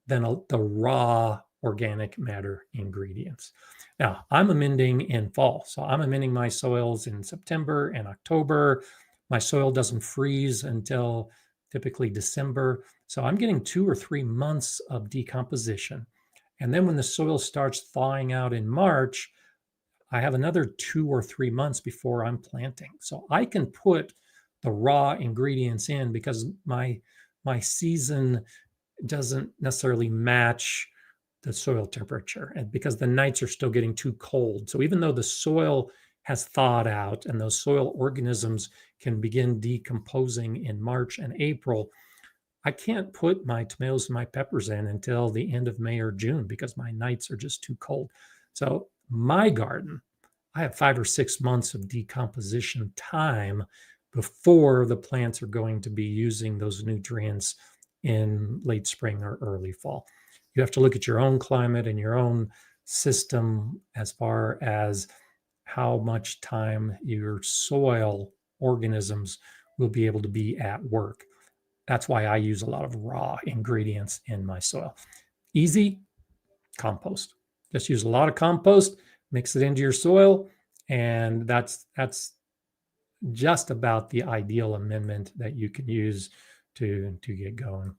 than the raw organic matter ingredients. Now, I'm amending in fall. So I'm amending my soils in September and October. My soil doesn't freeze until typically December. So I'm getting 2 or 3 months of decomposition. And then when the soil starts thawing out in March, I have another 2 or 3 months before I'm planting. So I can put the raw ingredients in because my season doesn't necessarily match the soil temperature, and because the nights are still getting too cold. So even though the soil has thawed out and those soil organisms can begin decomposing in March and April, I can't put my tomatoes and my peppers in until the end of May or June because my nights are just too cold. So my garden, I have 5 or 6 months of decomposition time before the plants are going to be using those nutrients in late spring or early fall. You have to look at your own climate and your own system as far as how much time your soil organisms will be able to be at work. That's why I use a lot of raw ingredients in my soil. Easy, compost. Just use a lot of compost, mix it into your soil, and that's just about the ideal amendment that you can use to get going.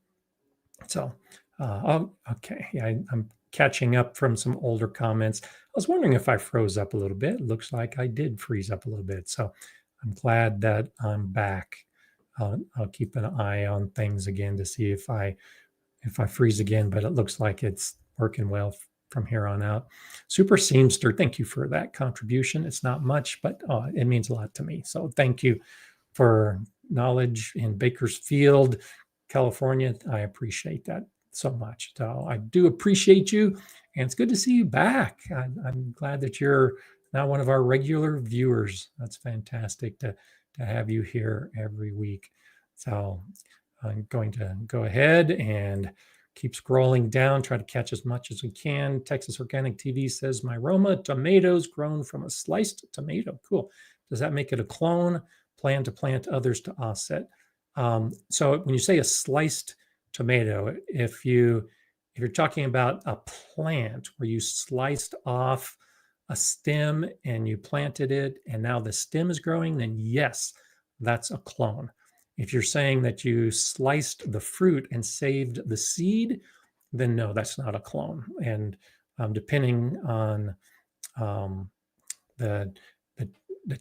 So, okay, yeah, I'm catching up from some older comments. I was wondering if I froze up a little bit. It looks like I did freeze up a little bit. So I'm glad that I'm back. I'll keep an eye on things again to see if I freeze again, but it looks like it's working well from here on out. Super Seamster, thank you for that contribution. It's not much, but it means a lot to me. So thank you for knowledge in Bakersfield, California. I appreciate that so much. So I do appreciate you, and it's good to see you back. I'm glad that you're now one of our regular viewers. That's fantastic to have you here every week. So I'm going to go ahead and keep scrolling down, try to catch as much as we can. Texas Organic TV says, my Roma tomatoes grown from a sliced tomato. Cool. Does that make it a clone? Plan to plant others to offset. So when you say a sliced tomato, if you're talking about a plant where you sliced off a stem and you planted it and now the stem is growing, then yes, that's a clone. If you're saying that you sliced the fruit and saved the seed, then no, that's not a clone. And depending on the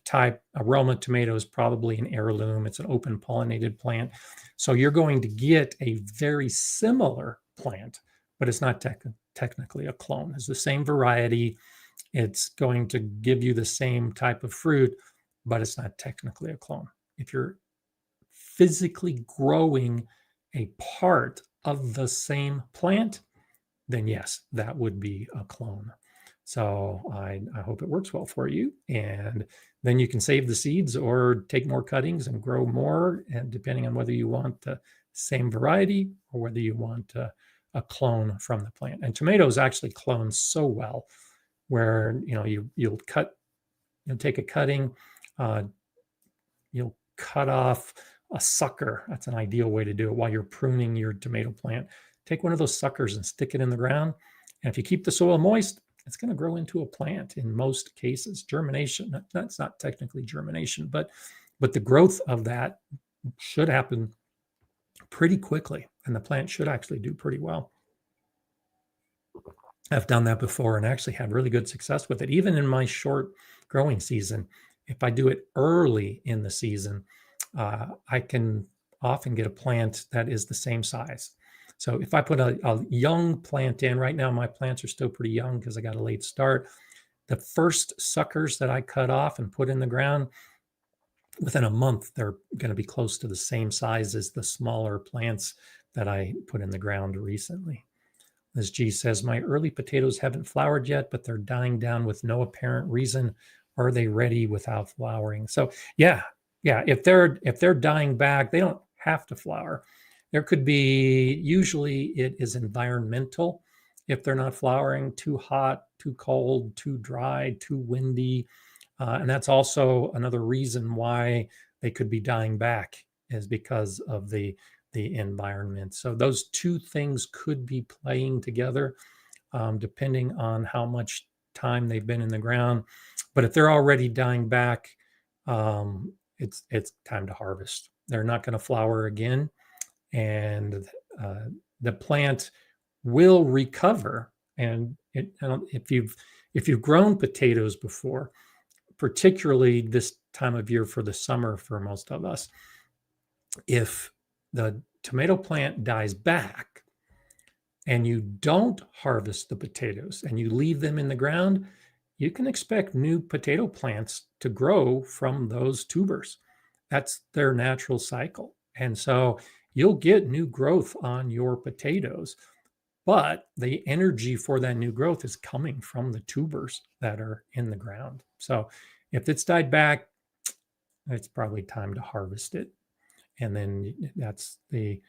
type, Aroma tomato is probably an heirloom. It's an open pollinated plant. So you're going to get a very similar plant, but it's not technically a clone. It's the same variety. It's going to give you the same type of fruit, but it's not technically a clone. If you're physically growing a part of the same plant, then yes, that would be a clone. So I hope it works well for you. And then you can save the seeds or take more cuttings and grow more, and depending on whether you want the same variety or whether you want a clone from the plant. And tomatoes actually clone so well, where you'll take a cutting, you'll cut off a sucker. That's an ideal way to do it while you're pruning your tomato plant. Take one of those suckers and stick it in the ground. And if you keep the soil moist, it's going to grow into a plant in most cases. Germination, that's not technically germination, but the growth of that should happen pretty quickly, and the plant should actually do pretty well. I've done that before and actually had really good success with it. Even in my short growing season, if I do it early in the season, I can often get a plant that is the same size. So if I put a young plant in, right now my plants are still pretty young because I got a late start. The first suckers that I cut off and put in the ground, within a month, they're going to be close to the same size as the smaller plants that I put in the ground recently. Ms. G says, my early potatoes haven't flowered yet, but they're dying down with no apparent reason. Are they ready without flowering? So yeah, if they're dying back, they don't have to flower. There could be, usually it is environmental. If they're not flowering, too hot, too cold, too dry, too windy. And that's also another reason why they could be dying back, is because of the environment. So those two things could be playing together, depending on how much time they've been in the ground. But if they're already dying back, it's time to harvest. They're not going to flower again, and the plant will recover. And if you've grown potatoes before, particularly this time of year for the summer for most of us, if the tomato plant dies back and you don't harvest the potatoes and you leave them in the ground, you can expect new potato plants to grow from those tubers. That's their natural cycle. And so you'll get new growth on your potatoes, but the energy for that new growth is coming from the tubers that are in the ground. So if it's died back, it's probably time to harvest it. And then that's the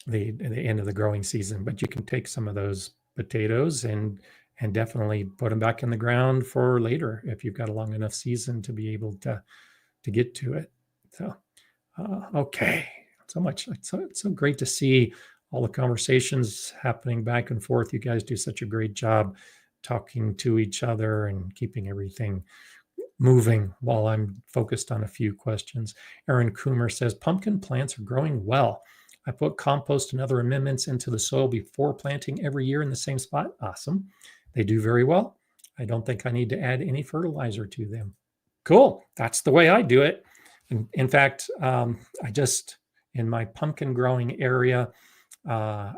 end of the growing season. But you can take some of those potatoes and definitely put them back in the ground for later if you've got a long enough season to be able to get to it. So okay, so much. It's so great to see all the conversations happening back and forth. You guys do such a great job talking to each other and keeping everything moving while I'm focused on a few questions. Aaron Coomer says, pumpkin plants are growing well. I put compost and other amendments into the soil before planting every year in the same spot. Awesome. They do very well. I don't think I need to add any fertilizer to them. Cool. That's the way I do it. In fact, I just, in my pumpkin growing area, I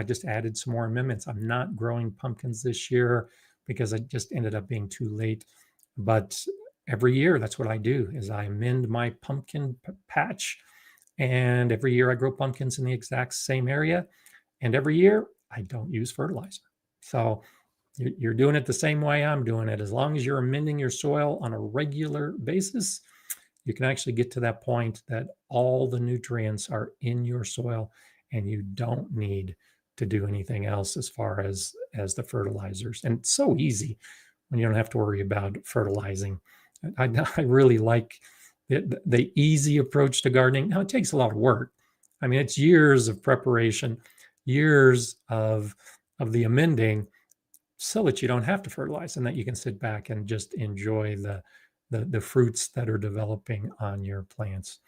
just added some more amendments. I'm not growing pumpkins this year because I just ended up being too late. But every year, that's what I do, is I amend my pumpkin patch. And every year I grow pumpkins in the exact same area. And every year I don't use fertilizer. So you're doing it the same way I'm doing it. As long as you're amending your soil on a regular basis, you can actually get to that point that all the nutrients are in your soil and you don't need to do anything else as far as the fertilizers. And it's so easy when you don't have to worry about fertilizing. I really like the easy approach to gardening. Now, it takes a lot of work. I mean, it's years of preparation, years of the amending, so that you don't have to fertilize and that you can sit back and just enjoy the fruits that are developing on your plants.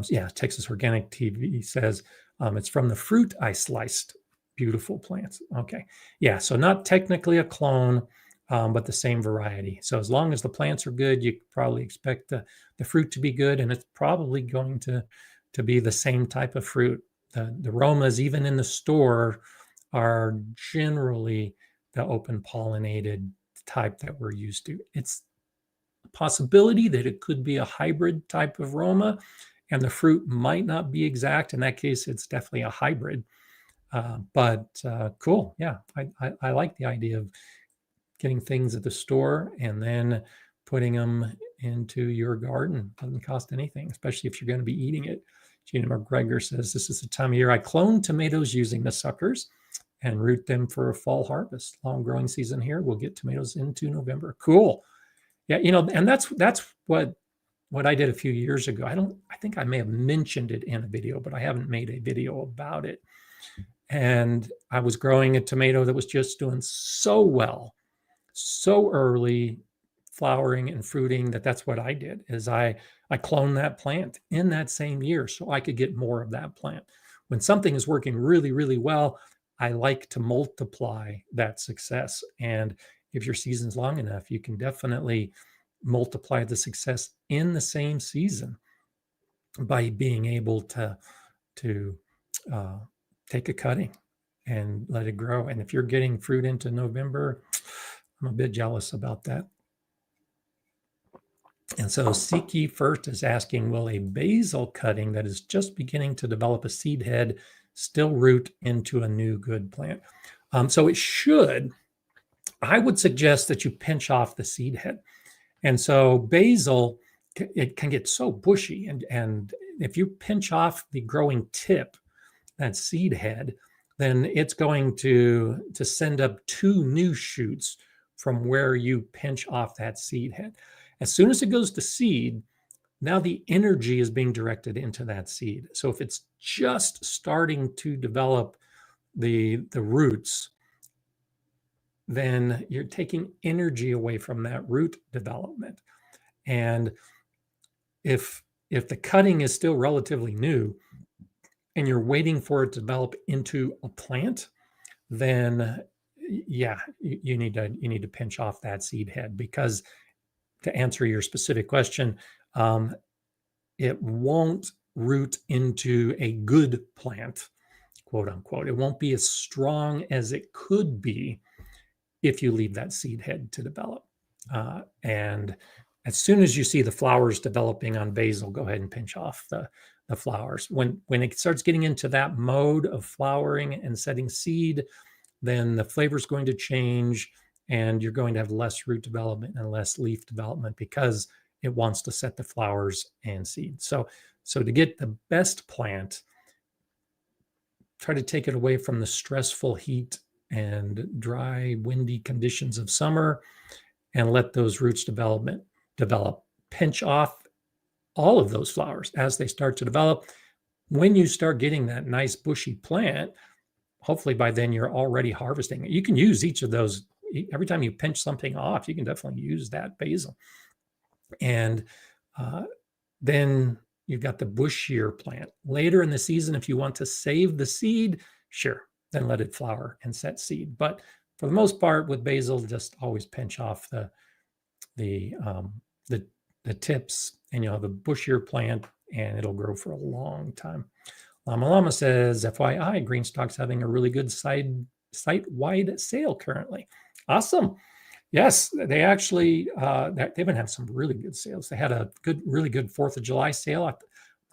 Yeah, Texas Organic TV says it's from the fruit I sliced. Beautiful plants. Okay. Yeah, so not technically a clone, but the same variety. So as long as the plants are good, you probably expect the fruit to be good, and it's probably going to be the same type of fruit. The aromas, even in the store, are generally the open pollinated type that we're used to. It's a possibility that it could be a hybrid type of aroma, and the fruit might not be exact. In that case, it's definitely a hybrid. But cool. Yeah, I like the idea of getting things at the store and then putting them into your garden. Doesn't cost anything, especially if you're going to be eating it. Gina McGregor says, this is the time of year I clone tomatoes using the suckers and root them for a fall harvest. Long growing season here. We'll get tomatoes into November. Cool. Yeah, and that's what I did a few years ago. I think I may have mentioned it in a video, but I haven't made a video about it. And I was growing a tomato that was just doing so well, so early, flowering and fruiting, that's what I did, is I cloned that plant in that same year so I could get more of that plant. When something is working really, really well, I like to multiply that success. And if your season's long enough, you can definitely multiply the success in the same season by being able to take a cutting and let it grow. And if you're getting fruit into November, I'm a bit jealous about that. And so Siki First is asking, will a basil cutting that is just beginning to develop a seed head still root into a new good plant? So it should. I would suggest that you pinch off the seed head. And so basil, it can get so bushy. And if you pinch off the growing tip, that seed head, then it's going to send up 2 new shoots from where you pinch off that seed head. As soon as it goes to seed, now the energy is being directed into that seed. So if it's just starting to develop the roots, then you're taking energy away from that root development. And if the cutting is still relatively new and you're waiting for it to develop into a plant, then yeah, you need to pinch off that seed head, because to answer your specific question, it won't root into a good plant, quote unquote. It won't be as strong as it could be if you leave that seed head to develop. And as soon as you see the flowers developing on basil, go ahead and pinch off the flowers. When it starts getting into that mode of flowering and setting seed, then the flavor is going to change and you're going to have less root development and less leaf development because it wants to set the flowers and seed. So to get the best plant, try to take it away from the stressful heat and dry, windy conditions of summer and let those roots develop. Pinch off all of those flowers as they start to develop. When you start getting that nice bushy plant, hopefully by then you're already harvesting it. You can use each of those. Every time you pinch something off, you can definitely use that basil. And then you've got the bushier plant. Later in the season, if you want to save the seed, sure, then let it flower and set seed. But for the most part, with basil, just always pinch off the tips, and you'll have a bushier plant, and it'll grow for a long time. Llama Llama says, FYI, Greenstock's having a really good site-wide sale currently. Awesome. Yes, they actually, they've been having some really good sales. They had a really good 4th of July sale. I'm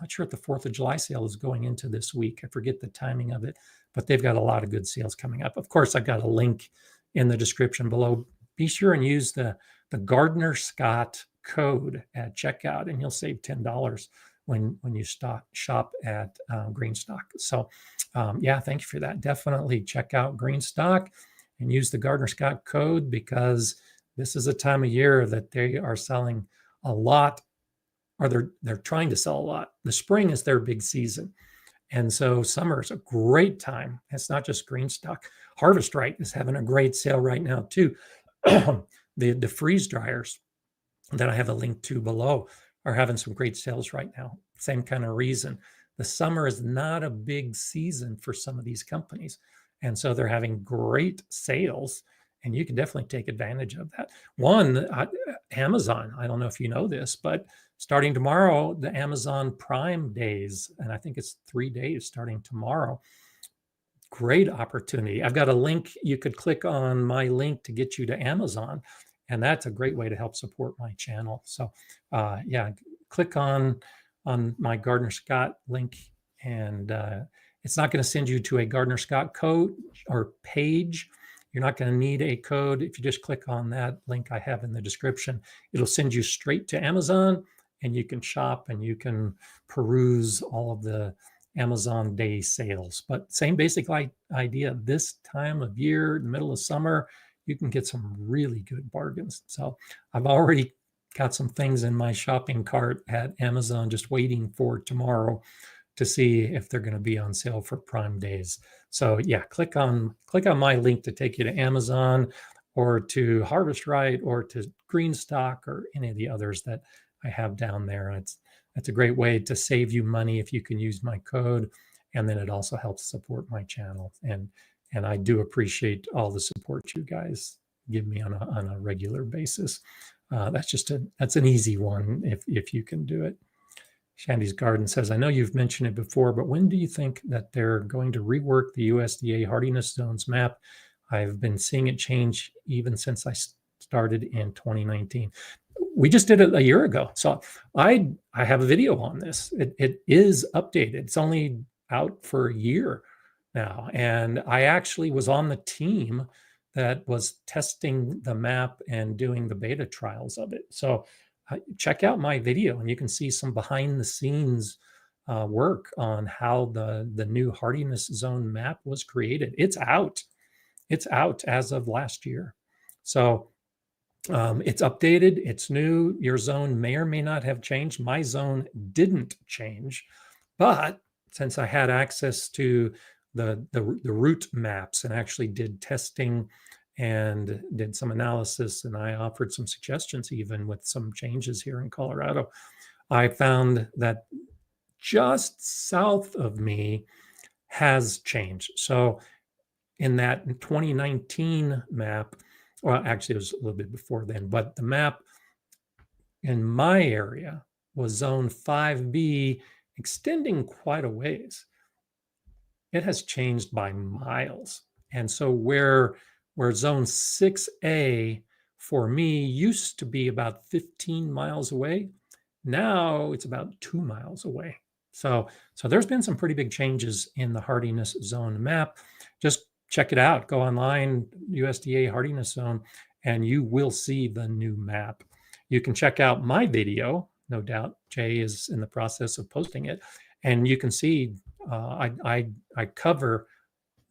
not sure if the 4th of July sale is going into this week. I forget the timing of it, but they've got a lot of good sales coming up. Of course, I've got a link in the description below. Be sure and use the Gardner Scott code at checkout, and you'll save $10 when you shop at Greenstock. So yeah, thank you for that. Definitely check out Greenstock and use the Gardner Scott code, because this is a time of year that they are selling a lot, or they're trying to sell a lot. The spring is their big season. And so summer is a great time. It's not just Greenstock. Harvest Right is having a great sale right now too. The freeze dryers that I have a link to below are having some great sales right now. Same kind of reason. The summer is not a big season for some of these companies. And so they're having great sales, and you can definitely take advantage of that. One, Amazon, I don't know if you know this, but starting tomorrow, the Amazon Prime days, and I think it's 3 days starting tomorrow. Great opportunity. I've got a link. You could click on my link to get you to Amazon, and that's a great way to help support my channel. So yeah, click on my Gardner Scott link, and it's not going to send you to a Gardner Scott code or page. You're not going to need a code. If you just click on that link I have in the description, it'll send you straight to Amazon, and you can shop and you can peruse all of the Amazon day sales. But same basic idea. This time of year, in the middle of summer, you can get some really good bargains. So I've already got some things in my shopping cart at Amazon just waiting for tomorrow to see if they're going to be on sale for Prime days. So yeah, click on my link to take you to Amazon, or to Harvest Right, or to Greenstock, or any of the others that I have down there. It's a great way to save you money if you can use my code, and then it also helps support my channel. And I do appreciate all the support you guys give me on a regular basis. That's an easy one if you can do it. Shandy's Garden says, I know you've mentioned it before, but when do you think that they're going to rework the USDA hardiness zones map? I've been seeing it change even since I started in 2019. We just did it a year ago. So I have a video on this. It is updated. It's only out for a year now. And I actually was on the team that was testing the map and doing the beta trials of it. So check out my video, and you can see some behind the scenes work on how the new hardiness zone map was created. It's out as of last year. So it's updated, it's new. Your zone may or may not have changed. My zone didn't change, but since I had access to the route maps and actually did testing and did some analysis, and I offered some suggestions even with some changes here in Colorado, I found that just south of me has changed. So in that 2019 map, well, actually it was a little bit before then, but the map in my area was zone 5B, extending quite a ways. It has changed by miles. And so where zone 6A for me used to be about 15 miles away, now it's about 2 miles away. So there's been some pretty big changes in the hardiness zone map. Just check it out. Go online, USDA hardiness zone, and you will see the new map. You can check out my video. No doubt Jay is in the process of posting it, and you can see I cover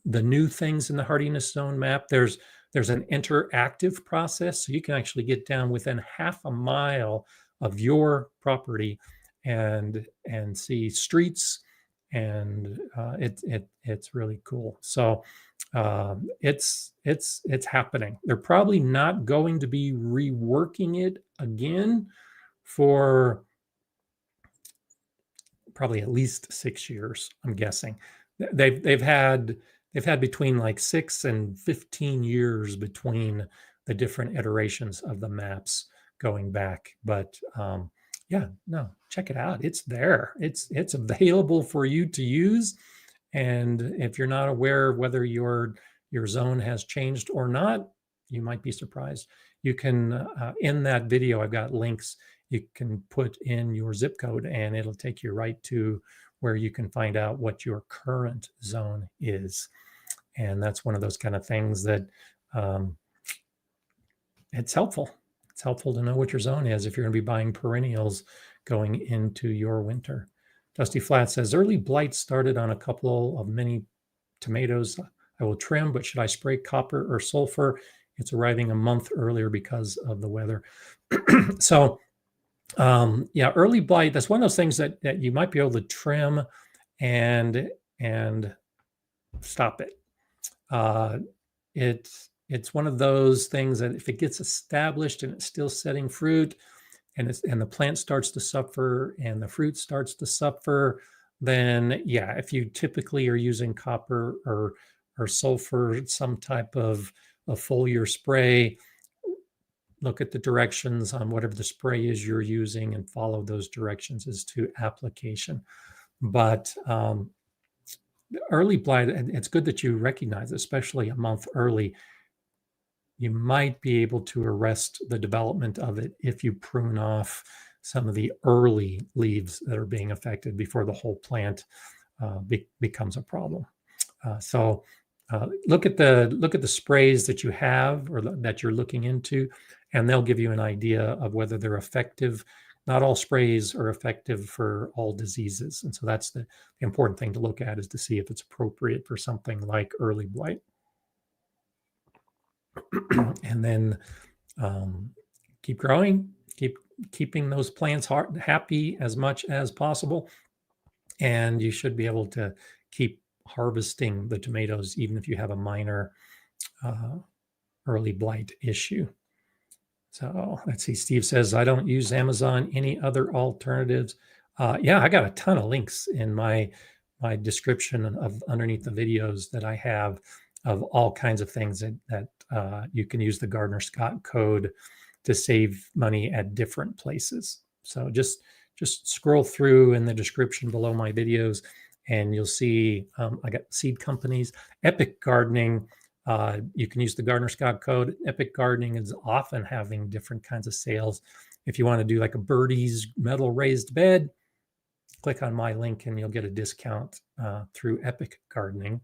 the new things in the hardiness zone map. There's an interactive process, so you can actually get down within half a mile of your property and see streets, and it's really cool. So it's happening. They're probably not going to be reworking it again for probably at least 6 years, I'm guessing. They've had between like 6 and 15 years between the different iterations of the maps going back. But yeah, no, check it out. It's there. It's available for you to use. And if you're not aware whether your zone has changed or not, you might be surprised. You can, in that video, I've got links. You can put in your zip code and it'll take you right to where you can find out what your current zone is. And that's one of those kind of things that it's helpful. It's helpful to know what your zone is if you're going to be buying perennials going into your winter. Dusty Flat says, early blight started on a couple of mini tomatoes. I will trim, but should I spray copper or sulfur? It's arriving a month earlier because of the weather. So yeah, early blight, that's one of those things that you might be able to trim and stop it. It's one of those things that if it gets established and it's still setting fruit and the plant starts to suffer and the fruit starts to suffer, then yeah, if you typically are using copper or sulfur, some type of a foliar spray, look at the directions on whatever the spray is you're using and follow those directions as to application. But early blight, it's good that you recognize, especially a month early, you might be able to arrest the development of it if you prune off some of the early leaves that are being affected before the whole plant becomes a problem. So look at the sprays that you have or that you're looking into, and they'll give you an idea of whether they're effective. Not all sprays are effective for all diseases, and so that's the important thing to look at, is to see if it's appropriate for something like early blight. And then keep growing, keeping those plants happy as much as possible, and you should be able to keep harvesting the tomatoes even if you have a minor early blight issue. So let's see. Steve says, I don't use Amazon. Any other alternatives? Yeah, I got a ton of links in my description of underneath the videos that I have of all kinds of things that you can use the Gardner Scott code to save money at different places. So just scroll through in the description below my videos, and you'll see I got seed companies. Epic Gardening, you can use the Gardner Scott code. Epic Gardening is often having different kinds of sales. If you want to do like a birdie's metal raised bed, click on my link and you'll get a discount through Epic Gardening.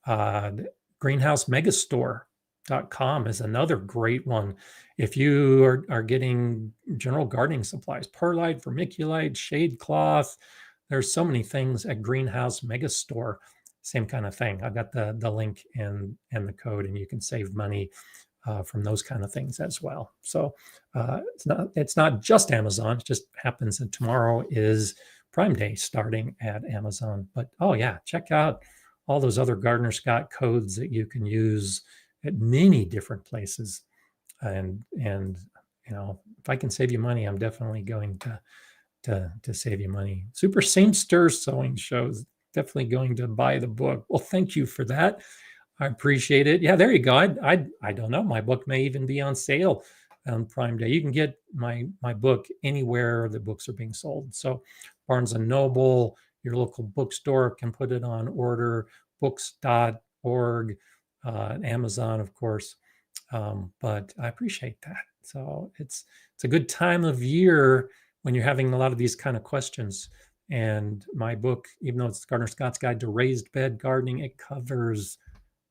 GreenhouseMegastore.com is another great one. If you are getting general gardening supplies, perlite, vermiculite, shade cloth, there's so many things at Greenhouse Megastore. Same kind of thing. I've got the link and the code, and you can save money from those kind of things as well. So it's not just Amazon. It just happens that tomorrow is Prime Day starting at Amazon. But oh yeah, check out all those other Gardner Scott codes that you can use at many different places. And you know, if I can save you money, I'm definitely going to save you money. Super Saintster Sewing Shows, definitely going to buy the book. Well, thank you for that. I appreciate it. Yeah, there you go. I don't know. My book may even be on sale on Prime Day. You can get my book anywhere the books are being sold. So Barnes & Noble, your local bookstore can put it on order, books.org, Amazon, of course. But I appreciate that. So it's a good time of year when you're having a lot of these kind of questions. And my book, even though it's Gardner Scott's Guide to Raised Bed Gardening, it covers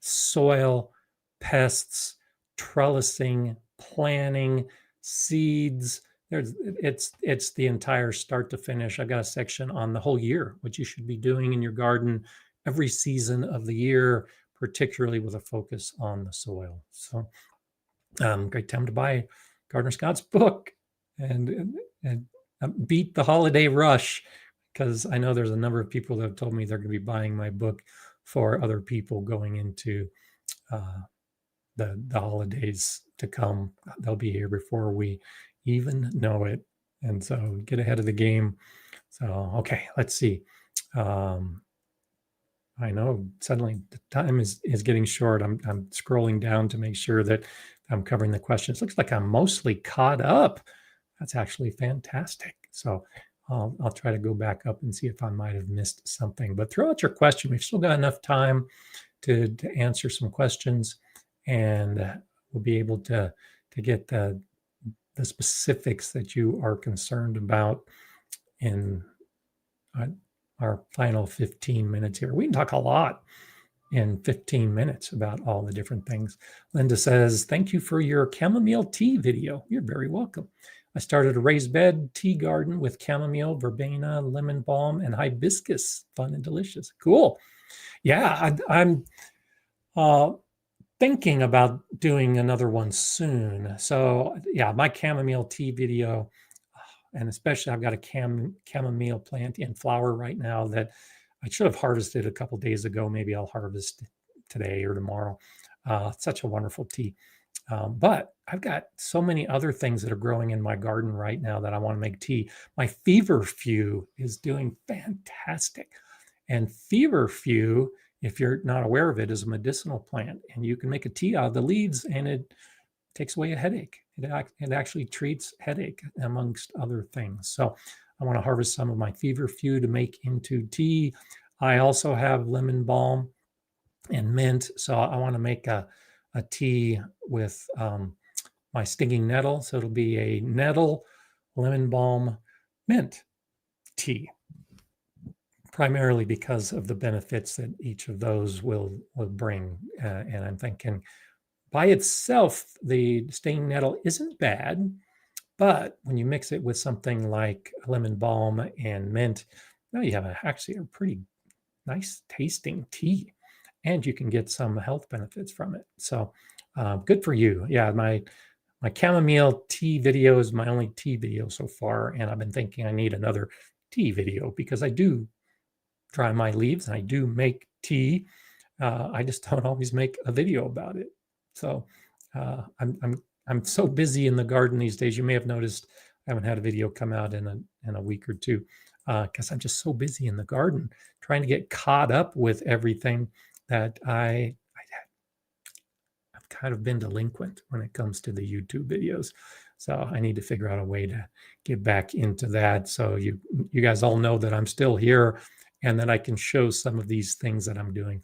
soil, pests, trellising, planting, seeds. It's the entire start to finish. I've got a section on the whole year, what you should be doing in your garden every season of the year, particularly with a focus on the soil. So great time to buy Gardner Scott's book and beat the holiday rush, because I know there's a number of people that have told me they're going to be buying my book for other people going into the holidays to come. They'll be here before we even know it. And so get ahead of the game So, okay, let's see. I know suddenly the time is getting short. I'm scrolling down to make sure that I'm covering the questions. Looks like I'm mostly caught up. That's actually fantastic. So I'll try to go back up and see if I might have missed something. But throw out your question. We've still got enough time to answer some questions, and we'll be able to get the specifics that you are concerned about in our final 15 minutes here. We can talk a lot in 15 minutes about all the different things. Linda says, thank you for your chamomile tea video. You're very welcome. I started a raised bed tea garden with chamomile, verbena, lemon balm, and hibiscus. Fun and delicious. Cool. Yeah, I'm thinking about doing another one soon. So yeah, my chamomile tea video, and especially I've got a chamomile plant in flower right now that I should have harvested a couple days ago. Maybe I'll harvest today or tomorrow. Such a wonderful tea. But I've got so many other things that are growing in my garden right now that I want to make tea. My feverfew is doing fantastic. And feverfew, if you're not aware of it, is a medicinal plant. And you can make a tea out of the leaves, and it takes away a headache. It actually treats headache, amongst other things. So I want to harvest some of my feverfew to make into tea. I also have lemon balm and mint. So I want to make a tea with my stinging nettle. So it'll be a nettle, lemon balm, mint tea, primarily because of the benefits that each of those will bring. And I'm thinking by itself, the stinging nettle isn't bad, but when you mix it with something like lemon balm and mint, now you have actually a pretty nice tasting tea, and you can get some health benefits from it. So good for you. Yeah, my chamomile tea video is my only tea video so far, and I've been thinking I need another tea video because I do dry my leaves and I do make tea. I just don't always make a video about it. So I'm so busy in the garden these days. You may have noticed I haven't had a video come out in a week or two because I'm just so busy in the garden trying to get caught up with everything that I've kind of been delinquent when it comes to the YouTube videos. So I need to figure out a way to get back into that. So you guys all know that I'm still here and that I can show some of these things that I'm doing.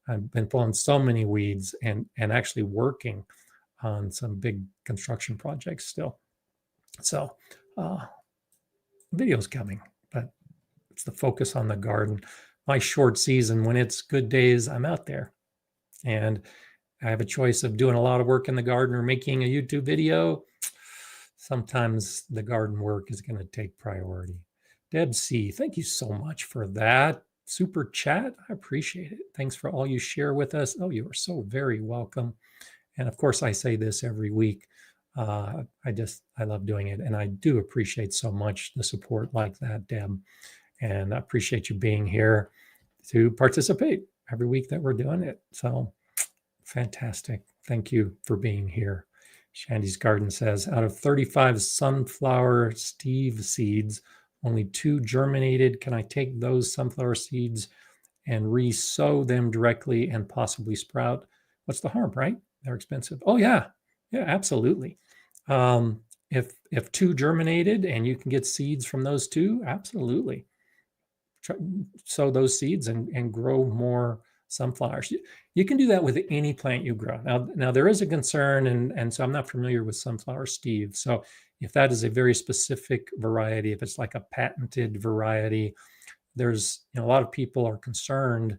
I've been pulling so many weeds and actually working on some big construction projects still. So video's coming, but it's the focus on the garden. My short season, when it's good days, I'm out there. And I have a choice of doing a lot of work in the garden or making a YouTube video. Sometimes the garden work is going to take priority. Deb C, thank you so much for that super chat. I appreciate it. Thanks for all you share with us. Oh, you are so very welcome. And of course, I say this every week. I love doing it. And I do appreciate so much the support like that, Deb. And I appreciate you being here to participate every week that we're doing it. So fantastic. Thank you for being here. Shandy's Garden says, out of 35 sunflower steve seeds, only 2 germinated. Can I take those sunflower seeds and re-sow them directly and possibly sprout? What's the harm, right? They're expensive. Oh yeah, absolutely. If 2 germinated and you can get seeds from those 2, absolutely. Sow those seeds and grow more sunflowers. You can do that with any plant you grow. Now there is a concern, and so I'm not familiar with sunflower steve. So if that is a very specific variety, if it's like a patented variety, there's a lot of people are concerned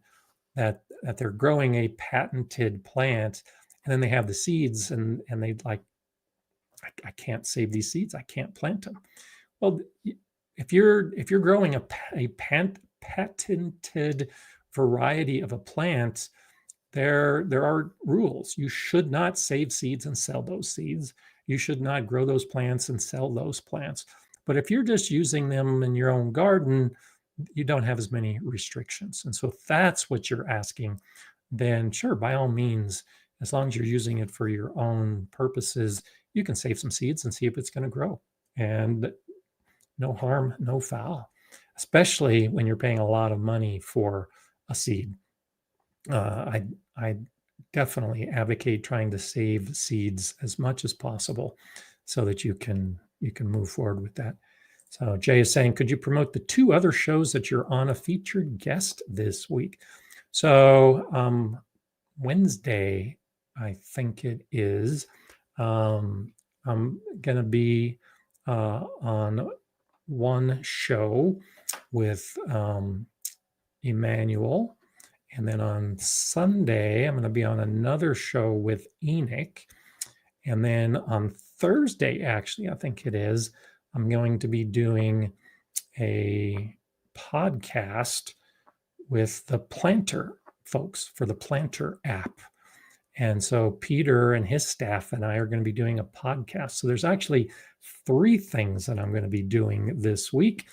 that they're growing a patented plant, and then they have the seeds, and they like, I can't save these seeds. I can't plant them. Well, if you're growing a patented variety of a plant, there are rules. You should not save seeds and sell those seeds. You should not grow those plants and sell those plants. But if you're just using them in your own garden, you don't have as many restrictions. And so if that's what you're asking, then sure, by all means, as long as you're using it for your own purposes, you can save some seeds and see if it's going to grow. And no harm, no foul. especially when you're paying a lot of money for a seed. I definitely advocate trying to save seeds as much as possible so that you can move forward with that. So Jay is saying, could you promote the 2 other shows that you're on a featured guest this week? So Wednesday, I think it is, I'm going to be on one show with Emmanuel. And then on Sunday, I'm going to be on another show with Enoch. And then on Thursday, actually, I think it is, I'm going to be doing a podcast with the Planter folks for the Planter app. And so Peter and his staff and I are going to be doing a podcast. So there's actually 3 things that I'm going to be doing this week.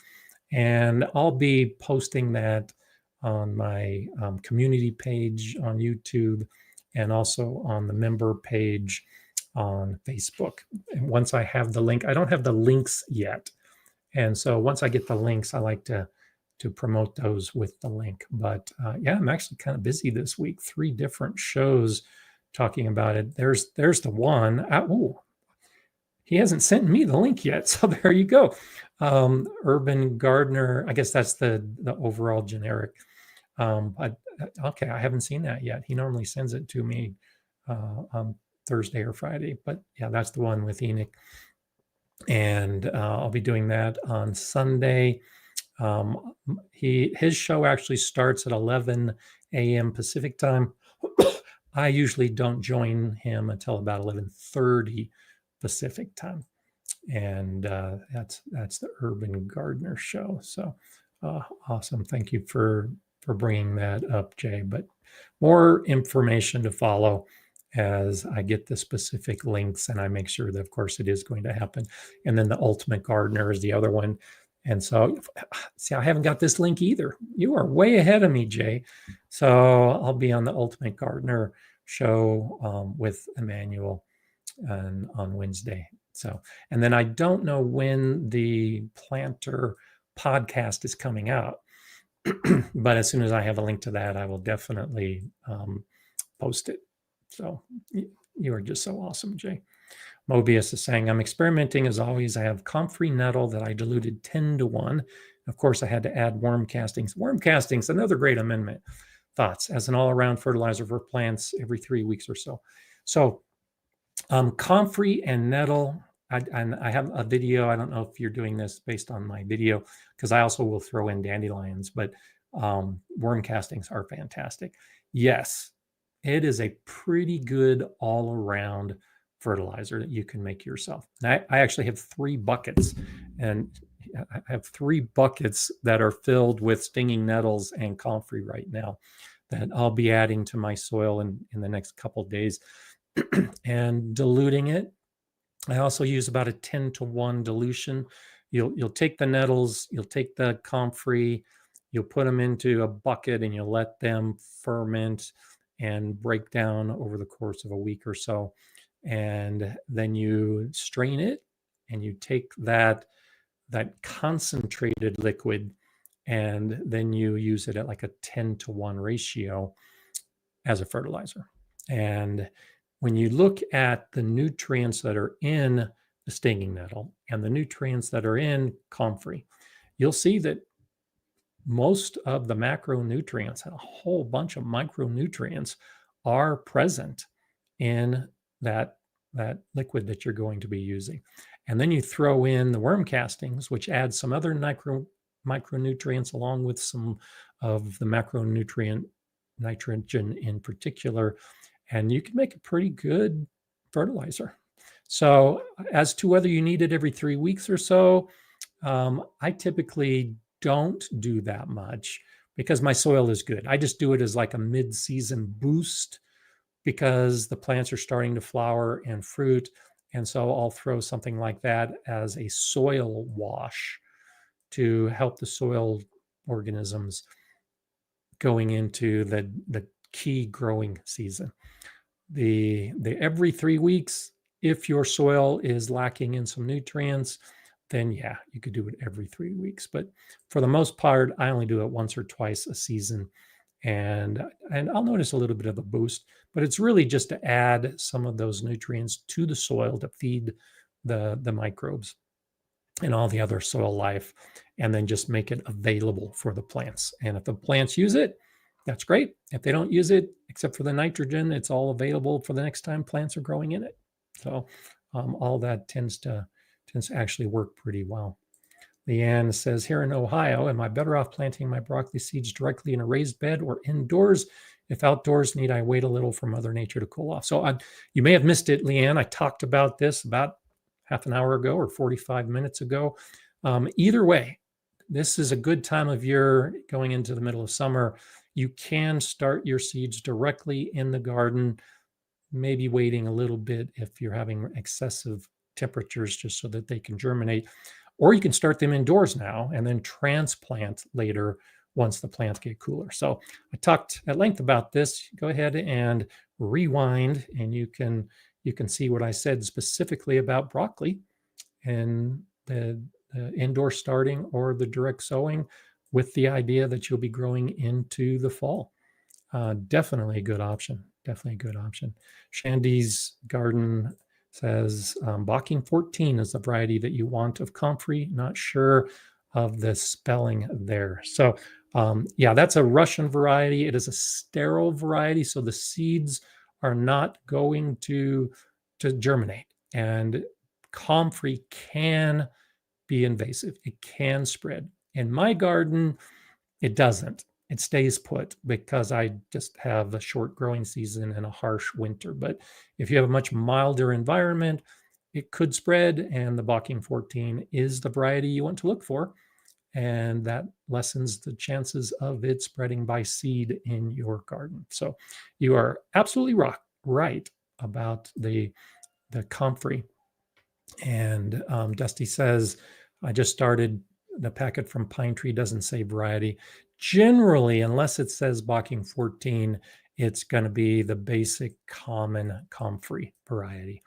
And I'll be posting that on my community page on YouTube and also on the member page on Facebook. And once I have the link, I don't have the links yet. And so once I get the links, I like to promote those with the link. But yeah, I'm actually kind of busy this week. 3 different shows talking about it. There's the one. Oh, he hasn't sent me the link yet. So there you go. Urban Gardener. I guess that's the overall generic. Okay, I haven't seen that yet. He normally sends it to me on Thursday or Friday. But yeah, that's the one with Enoch. And I'll be doing that on Sunday. His show actually starts at 11 a.m. Pacific time. I usually don't join him until about 11:30 Pacific time, and that's the Urban Gardener show. So awesome! Thank you for bringing that up, Jay. But more information to follow as I get the specific links, and I make sure that, of course, it is going to happen. And then the Ultimate Gardener is the other one. And so, see, I haven't got this link either. You are way ahead of me, Jay. So I'll be on the Ultimate Gardener show with Emmanuel on Wednesday. So, and then I don't know when the Planter podcast is coming out, but as soon as I have a link to that, I will definitely post it. So you are just so awesome, Jay. Mobius is saying, I'm experimenting as always. I have comfrey nettle that I diluted 10-1. Of course, I had to add worm castings. Worm castings, another great amendment. Thoughts as an all-around fertilizer for plants every 3 weeks or so. So comfrey and nettle, I have a video. I don't know if you're doing this based on my video, because I also will throw in dandelions, but worm castings are fantastic. Yes, it is a pretty good all-around fertilizer that you can make yourself. And I actually have 3 buckets, and I have 3 buckets that are filled with stinging nettles and comfrey right now that I'll be adding to my soil in the next couple of days and diluting it. I also use about a 10-1 dilution. You'll take the nettles, you'll take the comfrey, you'll put them into a bucket and you'll let them ferment and break down over the course of a week or so. And then you strain it and you take that concentrated liquid and then you use it at like a 10-1 ratio as a fertilizer. And when you look at the nutrients that are in the stinging nettle and the nutrients that are in comfrey, you'll see that most of the macronutrients and a whole bunch of micronutrients are present in that liquid that you're going to be using. And then you throw in the worm castings, which add some other micronutrients along with some of the macronutrient nitrogen in particular, and you can make a pretty good fertilizer. So as to whether you need it every 3 weeks or so, I typically don't do that much because my soil is good. I just do it as like a mid-season boost because the plants are starting to flower and fruit. And so I'll throw something like that as a soil wash to help the soil organisms going into the key growing season. The every 3 weeks, if your soil is lacking in some nutrients, then yeah, you could do it every 3 weeks. But for the most part, I only do it once or twice a season. And I'll notice a little bit of a boost, but it's really just to add some of those nutrients to the soil to feed the microbes and all the other soil life, and then just make it available for the plants. And if the plants use it, that's great. If they don't use it, except for the nitrogen, it's all available for the next time plants are growing in it. So all that tends to actually work pretty well. Leanne says, here in Ohio, am I better off planting my broccoli seeds directly in a raised bed or indoors? If outdoors, need I wait a little for Mother Nature to cool off? So you may have missed it, Leanne. I talked about this about half an hour ago or 45 minutes ago. Either way, this is a good time of year going into the middle of summer. You can start your seeds directly in the garden, maybe waiting a little bit if you're having excessive temperatures just so that they can germinate. Or you can start them indoors now and then transplant later once the plants get cooler. So I talked at length about this. Go ahead and rewind, and you can see what I said specifically about broccoli and the indoor starting or the direct sowing, with the idea that you'll be growing into the fall. Definitely a good option. Definitely a good option. Shandy's garden says Bocking 14 is the variety that you want of comfrey. Not sure of the spelling there. So yeah, that's a Russian variety. It is a sterile variety, so the seeds are not going to germinate. And comfrey can be invasive. It can spread. In my garden, it doesn't. It stays put because I just have a short growing season and a harsh winter. But if you have a much milder environment, it could spread, and the Bocking 14 is the variety you want to look for. And that lessens the chances of it spreading by seed in your garden. So you are absolutely right about the comfrey. And Dusty says, I just started. The packet from Pine Tree doesn't say variety. Generally, unless it says Bocking 14, it's going to be the basic common comfrey variety.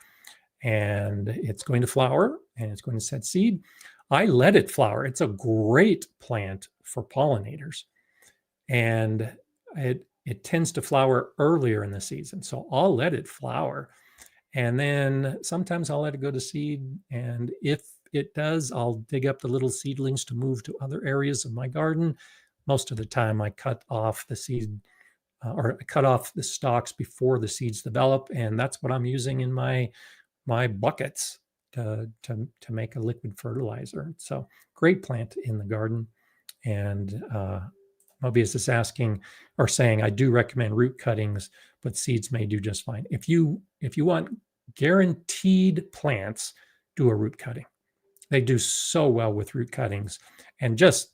And it's going to flower and it's going to set seed. I let it flower. It's a great plant for pollinators. And it tends to flower earlier in the season. So I'll let it flower. And then sometimes I'll let it go to seed. And if it does, I'll dig up the little seedlings to move to other areas of my garden. Most of the time I cut off the seed or I cut off the stalks before the seeds develop. And that's what I'm using in my buckets to make a liquid fertilizer. So great plant in the garden. And Mobius is asking or saying, I do recommend root cuttings, but seeds may do just fine. If you want guaranteed plants, do a root cutting. They do so well with root cuttings, and just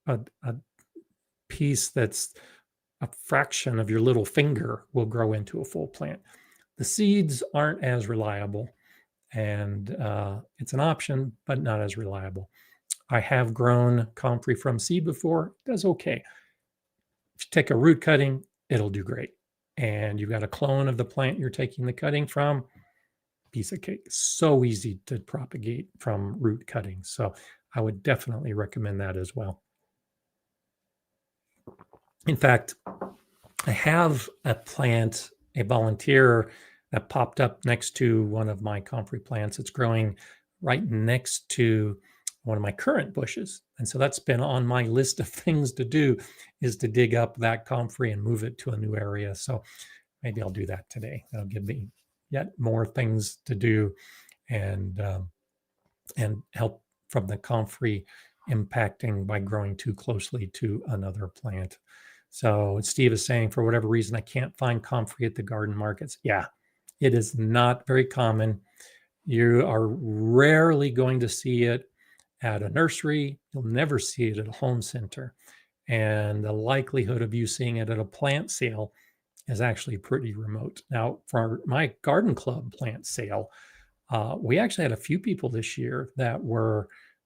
a piece that's a fraction of your little finger will grow into a full plant. The seeds aren't as reliable, and it's an option, but not as reliable. I have grown comfrey from seed before. It does okay. If you take a root cutting, it'll do great. And you've got a clone of the plant you're taking the cutting from, piece of cake. So easy to propagate from root cuttings. So I would definitely recommend that as well. In fact, I have a plant, a volunteer that popped up next to one of my comfrey plants. It's growing right next to one of my currant bushes. And so that's been on my list of things to do, is to dig up that comfrey and move it to a new area. So maybe I'll do that today. That'll give me yet more things to do and help from the comfrey impacting by growing too closely to another plant. So Steve is saying, for whatever reason, I can't find comfrey at the garden markets. Yeah, it is not very common. You are rarely going to see it at a nursery. You'll never see it at a home center. And the likelihood of you seeing it at a plant sale is actually pretty remote. Now, for my garden club plant sale, we actually had a few people this year that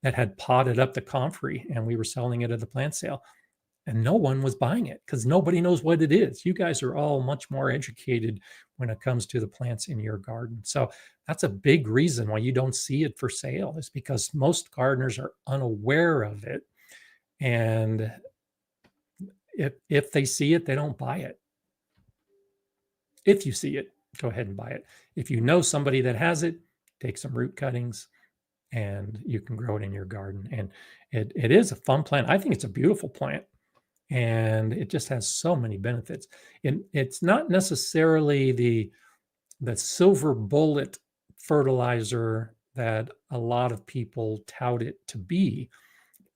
had potted up the comfrey, and we were selling it at the plant sale. and no one was buying it because nobody knows what it is. You guys are all much more educated when it comes to the plants in your garden. So that's a big reason why you don't see it for sale, is because most gardeners are unaware of it. And if they see it, they don't buy it. If you see it, go ahead and buy it. If you know somebody that has it, take some root cuttings and you can grow it in your garden. And it is a fun plant. I think it's a beautiful plant, and it just has so many benefits. And it's not necessarily the silver bullet fertilizer that a lot of people tout it to be,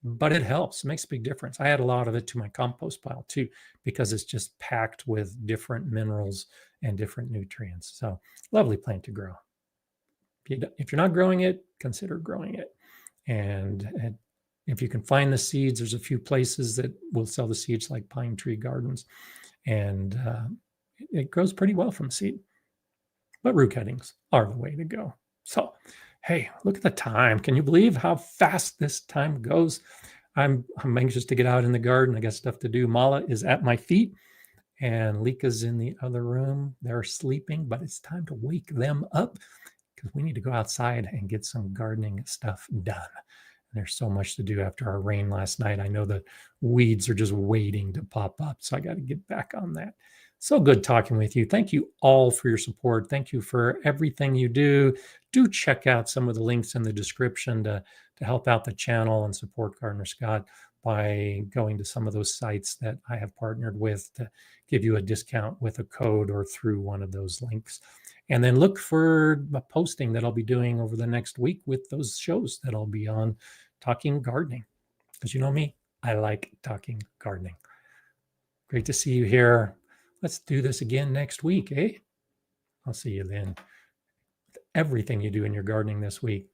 but it helps. It makes a big difference. I add a lot of it to my compost pile too, because it's just packed with different minerals and different nutrients. So lovely plant to grow. If you're not growing it, consider growing it. And if you can find the seeds, there's a few places that will sell the seeds, like Pine Tree Gardens, and it grows pretty well from seed. But root cuttings are the way to go. So, hey, look at the time. Can you believe how fast this time goes? I'm anxious to get out in the garden. I got stuff to do. Mala is at my feet, and Lika's in the other room. They're sleeping, but it's time to wake them up because we need to go outside and get some gardening stuff done. And there's so much to do after our rain last night. I know the weeds are just waiting to pop up, so I got to get back on that. So good talking with you. Thank you all for your support. Thank you for everything you do. Do check out some of the links in the description to help out the channel and support Gardener Scott by going to some of those sites that I have partnered with to give you a discount with a code or through one of those links. And then look for a posting that I'll be doing over the next week with those shows that I'll be on talking gardening. Because you know me, I like talking gardening. Great to see you here. Let's do this again next week, eh? I'll see you then. Everything you do in your gardening this week,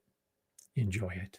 enjoy it.